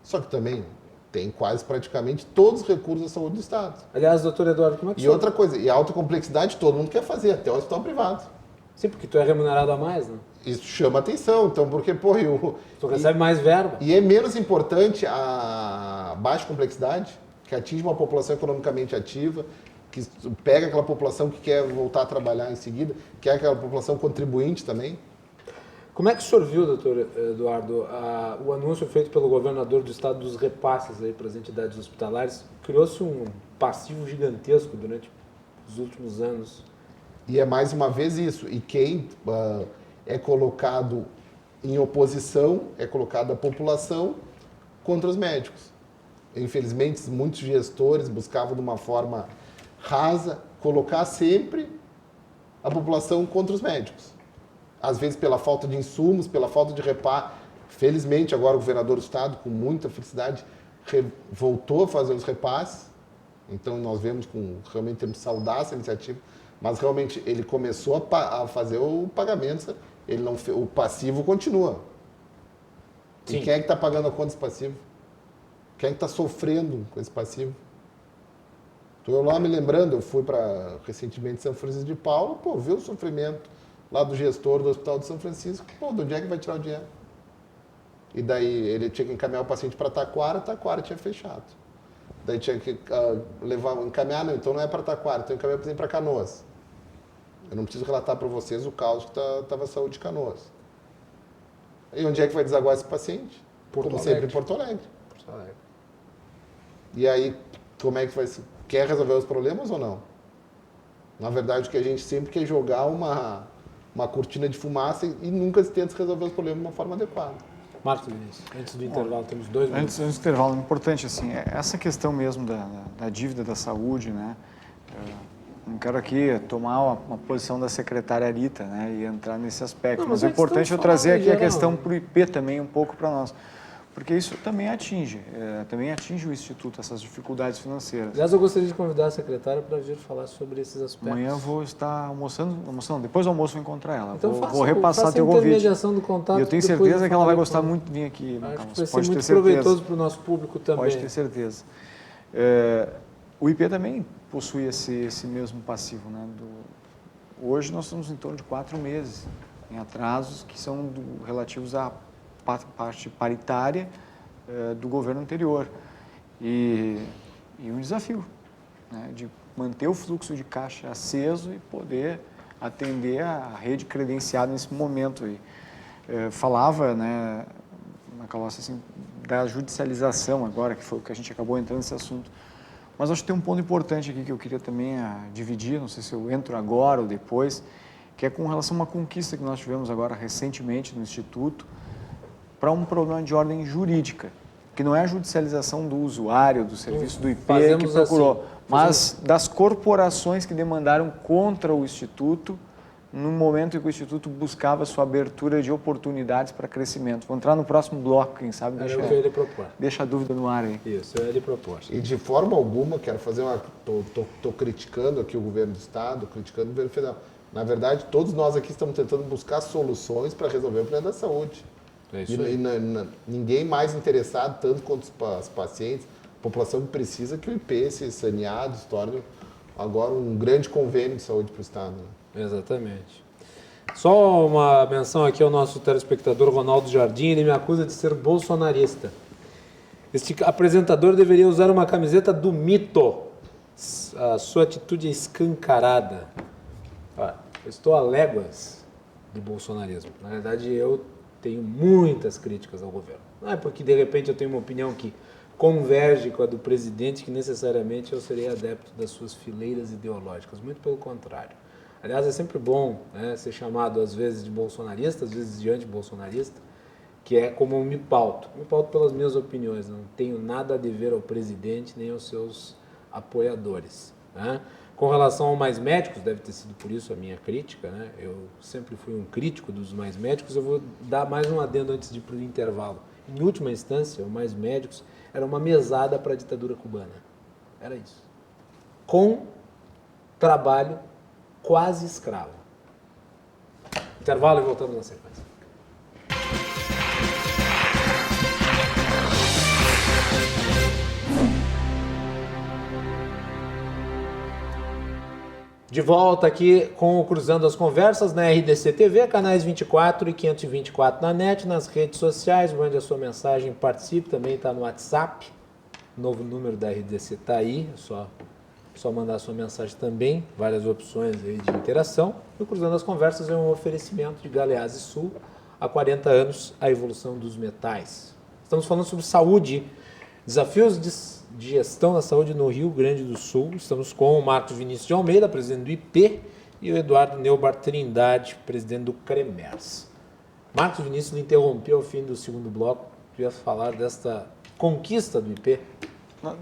só que também tem quase praticamente todos os recursos da saúde do estado. Aliás, doutor Eduardo, como é que E outra coisa, e a alta complexidade todo mundo quer fazer, até o hospital privado. Sim, porque tu é remunerado a mais, né? Isso chama atenção, então, porque, tu recebe mais verba. E é menos importante a baixa complexidade, que atinge uma população economicamente ativa, que pega aquela população que quer voltar a trabalhar em seguida, que é aquela população contribuinte também. Como é que o senhor viu, doutor Eduardo, o anúncio feito pelo governador do estado dos repasses aí para as entidades hospitalares? Criou-se um passivo gigantesco durante os últimos anos. E é mais uma vez isso. E quem é colocado em oposição é colocado a população contra os médicos. Infelizmente, muitos gestores buscavam de uma forma rasa colocar sempre a população contra os médicos. Às vezes pela falta de insumos, pela falta de reparo. Felizmente, agora o governador do estado, com muita felicidade, voltou a fazer os repasses. Então, nós vemos realmente temos que saudar essa iniciativa. Mas realmente ele começou a fazer o pagamento, o passivo continua. Sim. E quem é que está pagando a conta desse passivo? Quem é que está sofrendo com esse passivo? Estou lá me lembrando, eu fui recentemente São Francisco de Paula, vi o sofrimento lá do gestor do Hospital de São Francisco, de onde é que vai tirar o dinheiro? E daí ele tinha que encaminhar o paciente para Taquara tinha fechado. Daí tinha que encaminhar, então não é para Taquara, então encaminhar o paciente para Canoas. Eu não preciso relatar para vocês o caos que estava a saúde de Canoas. E onde é que vai desaguar esse paciente? Como sempre, em Porto Alegre. E aí, como é que vai ser? Quer resolver os problemas ou não? Na verdade, o que a gente sempre quer jogar uma cortina de fumaça e nunca se tenta resolver os problemas de uma forma adequada. Marcos Vinícius, antes do intervalo, temos 2 minutos. Antes do intervalo, importante, assim, essa questão mesmo da dívida da saúde, né? Não quero aqui tomar uma posição da secretária Rita, né, e entrar nesse aspecto, mas é importante eu trazer aqui a questão para o IP também um pouco para nós, porque isso também atinge o Instituto, essas dificuldades financeiras. Aliás, eu gostaria de convidar a secretária para vir falar sobre esses aspectos. Amanhã eu vou estar almoçando, depois do almoço vou encontrar ela, então vou repassar teu convite. Do contato, e eu tenho certeza que ela vai gostar muito de vir aqui. Acho que vai ser muito proveitoso para o nosso público também. Pode ter certeza. O IP também possui esse mesmo passivo, né? Hoje nós estamos em torno de 4 meses em atrasos que são relativos à parte paritária do governo anterior. E um desafio, né, de manter o fluxo de caixa aceso e poder atender a rede credenciada nesse momento. E, falava, né, Macalossi, assim, da judicialização agora, que foi o que a gente acabou entrando nesse assunto. Mas acho que tem um ponto importante aqui que eu queria também dividir, não sei se eu entro agora ou depois, que é com relação a uma conquista que nós tivemos agora recentemente no Instituto para um problema de ordem jurídica, que não é a judicialização do usuário, do serviço do IP que procurou, mas das corporações que demandaram contra o Instituto no momento em que o Instituto buscava sua abertura de oportunidades para crescimento. Vou entrar no próximo bloco, quem sabe deixa a dúvida no ar aí. Isso, é ele proposta. E de forma alguma, quero fazer uma... Estou criticando aqui o governo do Estado, criticando o governo federal. Na verdade, todos nós aqui estamos tentando buscar soluções para resolver o problema da saúde. É isso aí. Ninguém mais interessado, tanto quanto os pacientes, a população que precisa que o IP, se saneado, se torne agora um grande convênio de saúde para o Estado. Né? Exatamente. Só uma menção aqui ao nosso telespectador Ronaldo Jardim, ele me acusa de ser bolsonarista. Este apresentador deveria usar uma camiseta do mito. A sua atitude é escancarada. Olha, eu estou a léguas do bolsonarismo. Na verdade, eu tenho muitas críticas ao governo. Não é porque, de repente, eu tenho uma opinião que converge com a do presidente que necessariamente eu serei adepto das suas fileiras ideológicas. Muito pelo contrário. Aliás, é sempre bom, né, ser chamado às vezes de bolsonarista, às vezes de anti-bolsonarista, que é como eu me pauto. Me pauto pelas minhas opiniões, não tenho nada a dever ao presidente nem aos seus apoiadores. Né? Com relação ao Mais Médicos, deve ter sido por isso a minha crítica, né? Eu sempre fui um crítico dos Mais Médicos, eu vou dar mais um adendo antes de ir para o intervalo. Em última instância, o Mais Médicos era uma mesada para a ditadura cubana. Era isso. Com trabalho quase escravo. Intervalo e voltamos na sequência. De volta aqui com o Cruzando as Conversas na RDC TV, canais 24 e 524 na net, nas redes sociais. Mande a sua mensagem, participe, também está no WhatsApp. O novo número da RDC está aí, é só mandar a sua mensagem também, várias opções aí de interação. E o Cruzando as Conversas é um oferecimento de Galeazzi Sul, há 40 anos, a evolução dos metais. Estamos falando sobre saúde, desafios de gestão da saúde no Rio Grande do Sul. Estamos com o Marcos Vinícius de Almeida, presidente do IP, e o Eduardo Neubar Trindade, presidente do CREMERS. Marcos Vinícius, lhe interrompi ao fim do segundo bloco, queria falar desta conquista do IP.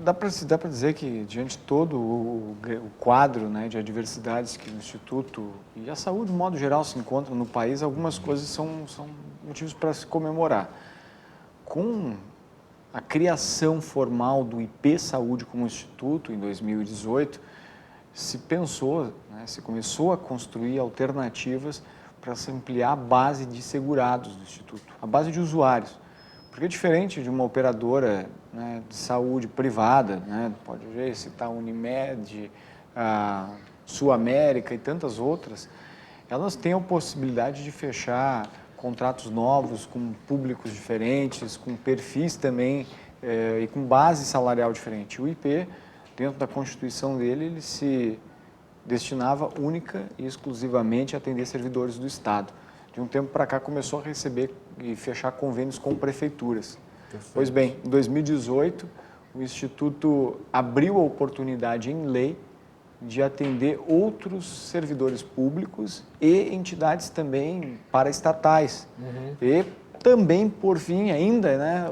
Dá para dizer que, diante de todo o quadro, né, de adversidades que o Instituto e a saúde, de modo geral, se encontram no país, algumas coisas são motivos para se comemorar. Com a criação formal do IP Saúde como instituto, em 2018, se pensou, né, se começou a construir alternativas para se ampliar a base de segurados do Instituto, a base de usuários. Porque diferente de uma operadora, né, de saúde privada, né, pode citar a Unimed, a Sul América e tantas outras, elas têm a possibilidade de fechar contratos novos com públicos diferentes, com perfis também e com base salarial diferente. O IP, dentro da Constituição dele, ele se destinava única e exclusivamente a atender servidores do Estado. De um tempo para cá começou a receber e fechar convênios com prefeituras. Perfeito. Pois bem, em 2018, o Instituto abriu a oportunidade em lei de atender outros servidores públicos e entidades também paraestatais. E também, por fim, ainda, né,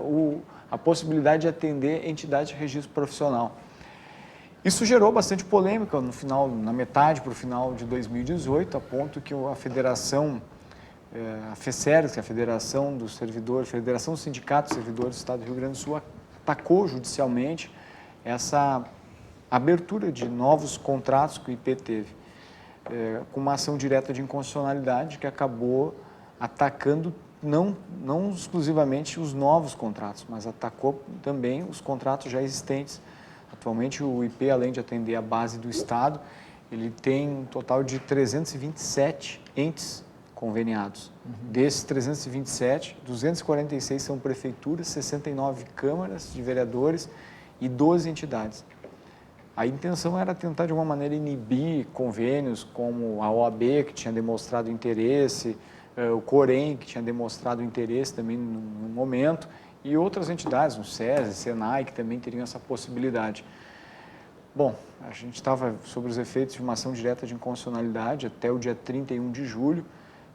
a possibilidade de atender entidades de registro profissional. Isso gerou bastante polêmica no final, na metade para o final de 2018, a ponto que a federação, a FESERS, que é a Federação dos Servidores, Federação dos Sindicatos Servidores do Estado do Rio Grande do Sul, atacou judicialmente essa abertura de novos contratos que o IP teve, com uma ação direta de inconstitucionalidade que acabou atacando não exclusivamente os novos contratos, mas atacou também os contratos já existentes. Atualmente o IP, além de atender a base do Estado, ele tem um total de 327 entes conveniados. Desses 327, 246 são prefeituras, 69 câmaras de vereadores e 12 entidades. A intenção era tentar, de alguma maneira, inibir convênios como a OAB, que tinha demonstrado interesse, o Corém, que tinha demonstrado interesse também no momento, e outras entidades, o SESI, Senai, que também teriam essa possibilidade. Bom, a gente estava sobre os efeitos de uma ação direta de inconstitucionalidade até o dia 31 de julho,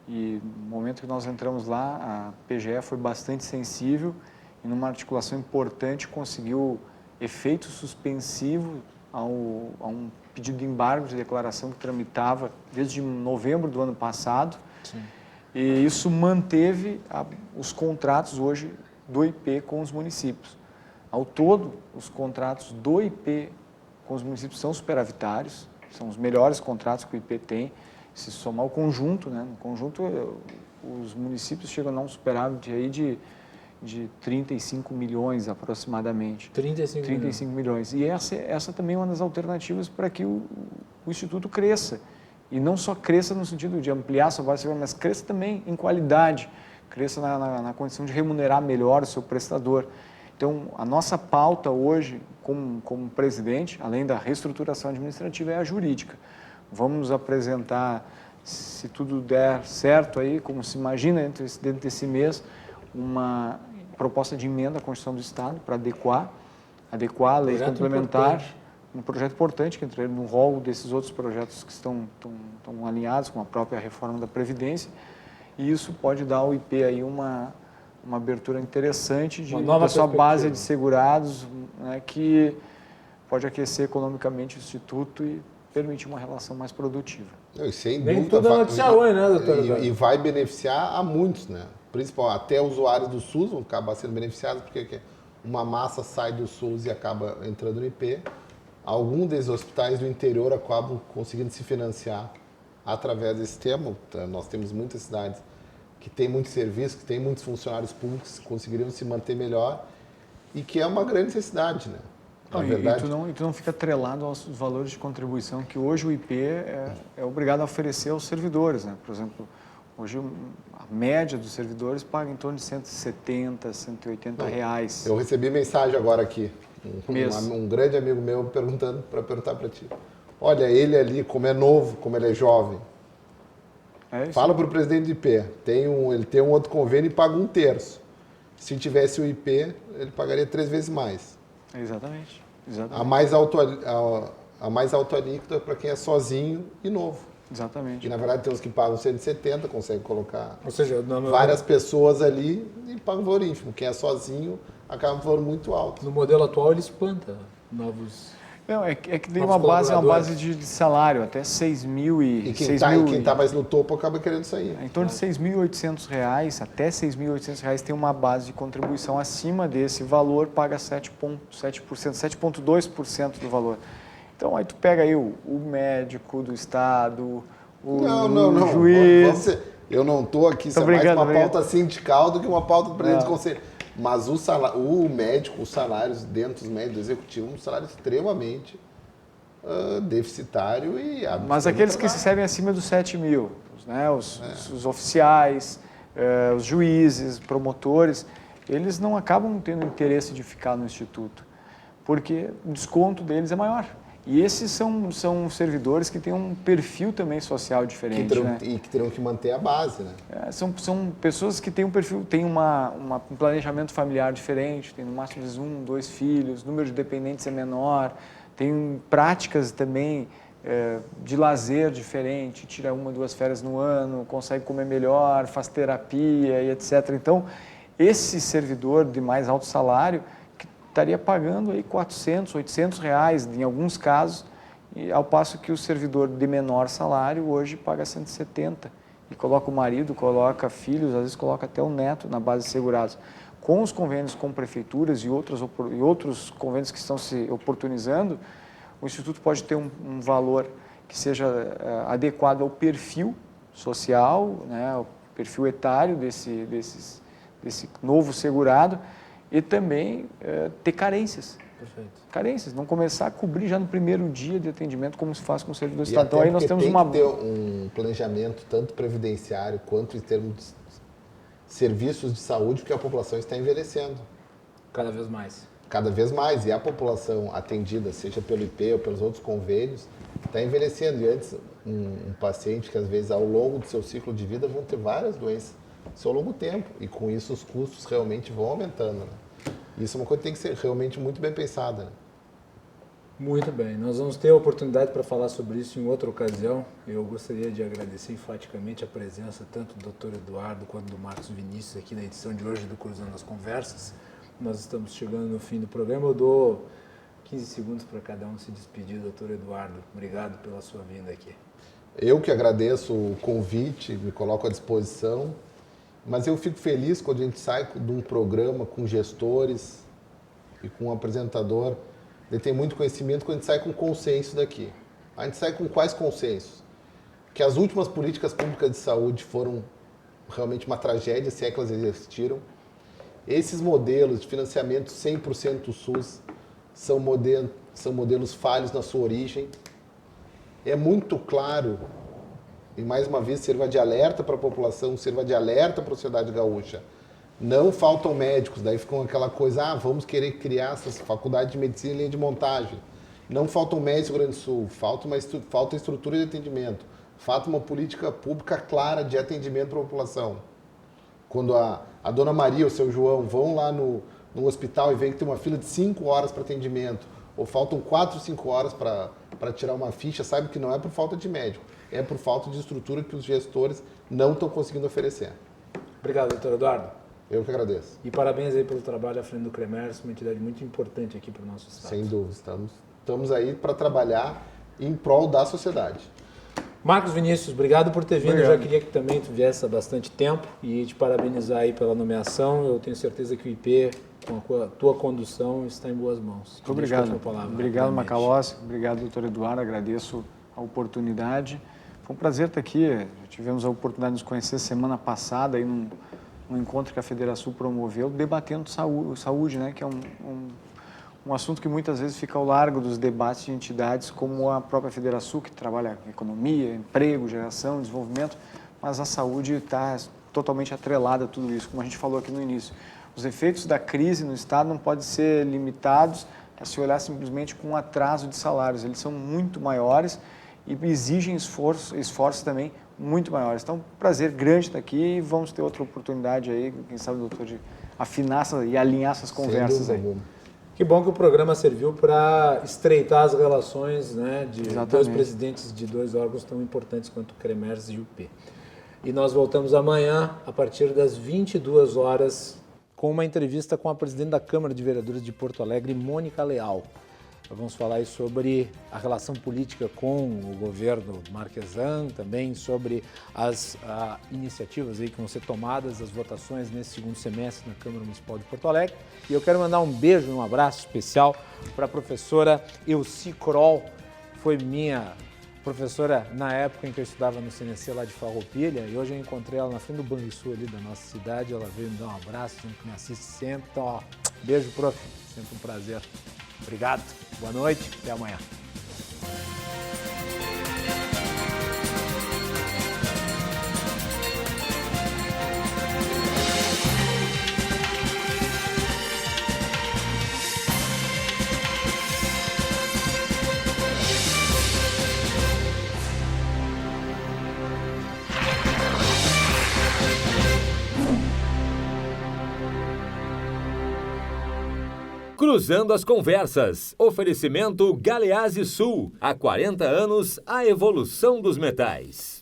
e no momento que nós entramos lá, a PGE foi bastante sensível e, numa articulação importante, conseguiu efeito suspensivo a um pedido de embargo de declaração que tramitava desde novembro do ano passado. Sim. E isso manteve os contratos hoje do IP com os municípios. Ao todo, os contratos do IP com os municípios são superavitários, são os melhores contratos que o IP tem. Se somar o conjunto, né? No conjunto, os municípios chegam a um superávit aí de 35 milhões aproximadamente. 35 milhões. E essa também é uma das alternativas para que o Instituto cresça. E não só cresça no sentido de ampliar a sua base, mas cresça também em qualidade, cresça na condição de remunerar melhor o seu prestador. Então, a nossa pauta hoje, como presidente, além da reestruturação administrativa, é a jurídica. Vamos nos apresentar, se tudo der certo aí, como se imagina dentro desse mês, uma proposta de emenda à Constituição do Estado para adequar a lei complementar, um projeto importante que entra no rol desses outros projetos que estão alinhados com a própria reforma da Previdência, e isso pode dar ao IP aí uma abertura interessante da sua base de segurados, né, que pode aquecer economicamente o Instituto e permitir uma relação mais produtiva. E sem Nem dúvida, tudo é notícia ruim, né, doutor? E vai beneficiar a muitos, né? Principalmente até usuários do SUS vão acabar sendo beneficiados, porque uma massa sai do SUS e acaba entrando no IP. Alguns desses hospitais do interior acabam conseguindo se financiar através desse tema. Nós temos muitas cidades que têm muitos serviços, que têm muitos funcionários públicos que conseguiriam se manter melhor e que é uma grande necessidade, né? E tu não fica atrelado aos valores de contribuição que hoje o IP é obrigado a oferecer aos servidores, né? Por exemplo, hoje a média dos servidores paga em torno de 170, 180 reais. Eu recebi mensagem agora aqui, um grande amigo meu perguntar para ti. Olha, ele ali, como é novo, como ele é jovem, fala para o presidente do IP, ele tem um outro convênio e paga 1/3. Se tivesse o IP, ele pagaria 3 vezes mais. Exatamente. A mais alta alíquota é para quem é sozinho e novo. Exatamente. E na verdade tem uns que pagam 170, conseguem colocar Ou várias pessoas ali e pagam valor ínfimo. Quem é sozinho acaba com valor muito alto. No modelo atual ele espanta novos. Não, é que tem uma base de salário, até 6 mil e quem está mais no topo acaba querendo sair. Em torno de R$ 6.800, até R$ 6.800 tem uma base de contribuição. Acima desse valor, paga 7,2% do valor. Então, aí tu pega aí o médico do Estado, o juiz... Eu não estou aqui, isso é mais uma pauta sindical do que uma pauta do presidente do conselho. Mas o médico, os salários dentro dos médicos do executivo, um salário extremamente deficitário e Mas aqueles que recebem acima dos 7 mil, né, os oficiais, os juízes, promotores, eles não acabam tendo interesse de ficar no Instituto, porque o desconto deles é maior. E esses são servidores que têm um perfil também social diferente. E que terão que manter a base, né? São pessoas que têm um perfil, têm um planejamento familiar diferente, tem no máximo 1, 2 filhos, o número de dependentes é menor, tem práticas também de lazer diferente, tira 1, 2 férias no ano, consegue comer melhor, faz terapia e etc. Então, esse servidor de mais alto salário estaria pagando aí 400, 800 reais em alguns casos, e ao passo que o servidor de menor salário hoje paga 170 e coloca o marido, coloca filhos, às vezes coloca até o neto na base de segurados. Com os convênios com prefeituras e outros convênios que estão se oportunizando, o Instituto pode ter um valor que seja adequado ao perfil social, né, ao perfil etário desse novo segurado, e também ter carências. Carências, não começar a cobrir já no primeiro dia de atendimento como se faz com o servidor do E Estado. Então até aí nós porque temos uma... que ter um planejamento tanto previdenciário quanto em termos de serviços de saúde, porque a população está envelhecendo. Cada vez mais. Cada vez mais. E a população atendida, seja pelo IP ou pelos outros convênios, está envelhecendo. E antes, um paciente que às vezes ao longo do seu ciclo de vida vão ter várias doenças ao seu longo tempo. E com isso os custos realmente vão aumentando. Né? Isso é uma coisa que tem que ser realmente muito bem pensada. Né? Muito bem, nós vamos ter a oportunidade para falar sobre isso em outra ocasião. Eu gostaria de agradecer enfaticamente a presença tanto do Dr. Eduardo quanto do Marcos Vinícius aqui na edição de hoje do Cruzando as Conversas. Nós estamos chegando no fim do programa, eu dou 15 segundos para cada um se despedir. Dr. Eduardo, obrigado pela sua vinda aqui. Eu que agradeço o convite, me coloco à disposição, mas eu fico feliz quando a gente sai de um programa com gestores e com um apresentador. Ele tem muito conhecimento quando a gente sai com consenso daqui. A gente sai com quais consensos? Que as últimas políticas públicas de saúde foram realmente uma tragédia, se é que elas existiram. Esses modelos de financiamento 100% do SUS são modelos falhos na sua origem. É muito claro, e mais uma vez sirva de alerta para a população, sirva de alerta para a sociedade gaúcha. Não faltam médicos, daí ficam aquela coisa, vamos querer criar essas faculdades de medicina em linha de montagem. Não faltam médicos no Rio Grande do Sul, falta estrutura de atendimento, falta uma política pública clara de atendimento para a população. Quando a dona Maria ou o seu João vão lá no hospital e veem que tem uma fila de 5 horas para atendimento, ou faltam 4, 5 horas para tirar uma ficha, sabe que não é por falta de médico, é por falta de estrutura que os gestores não estão conseguindo oferecer. Obrigado, doutor Eduardo. Eu que agradeço. E parabéns aí pelo trabalho à frente do CREMERS, uma entidade muito importante aqui para o nosso estado. Sem dúvida, estamos aí para trabalhar em prol da sociedade. Marcos Vinícius, obrigado por ter vindo. Obrigado. Eu já queria que também tu viesse há bastante tempo e te parabenizar aí pela nomeação. Eu tenho certeza que o IP, com a tua condução, está em boas mãos. Muito obrigado. Obrigado, rapidamente. Macalossi. Obrigado, doutor Eduardo. Agradeço a oportunidade. Foi um prazer estar aqui. Já tivemos a oportunidade de nos conhecer semana passada aí num encontro que a Federação promoveu, debatendo saúde, né, que é um assunto que muitas vezes fica ao largo dos debates de entidades como a própria Federação, que trabalha economia, emprego, geração, desenvolvimento, mas a saúde está totalmente atrelada a tudo isso, como a gente falou aqui no início. Os efeitos da crise no Estado não podem ser limitados a se olhar simplesmente com um atraso de salários, eles são muito maiores e exigem esforços também muito maiores. Então, prazer grande estar aqui e vamos ter outra oportunidade aí, quem sabe, doutor, de afinar e alinhar essas conversas aí. Que bom que o programa serviu para estreitar as relações, né, de dois presidentes de dois órgãos tão importantes quanto o CREMERS e o UP. E nós voltamos amanhã, a partir das 22 horas, com uma entrevista com a presidente da Câmara de Vereadores de Porto Alegre, Mônica Leal. Vamos falar aí sobre a relação política com o governo Marquesan, também sobre as iniciativas aí que vão ser tomadas, as votações nesse segundo semestre na Câmara Municipal de Porto Alegre. E eu quero mandar um beijo e um abraço especial para a professora Elci Kroll, foi minha professora na época em que eu estudava no CNC lá de Farroupilha, e hoje eu encontrei ela na frente do Banrisul ali da nossa cidade, ela veio me dar um abraço, me assiste sempre, então, ó, beijo, prof, sempre um prazer. Obrigado, boa noite, até amanhã. Cruzando as Conversas. Oferecimento Galeazzi Sul. Há 40 anos, a evolução dos metais.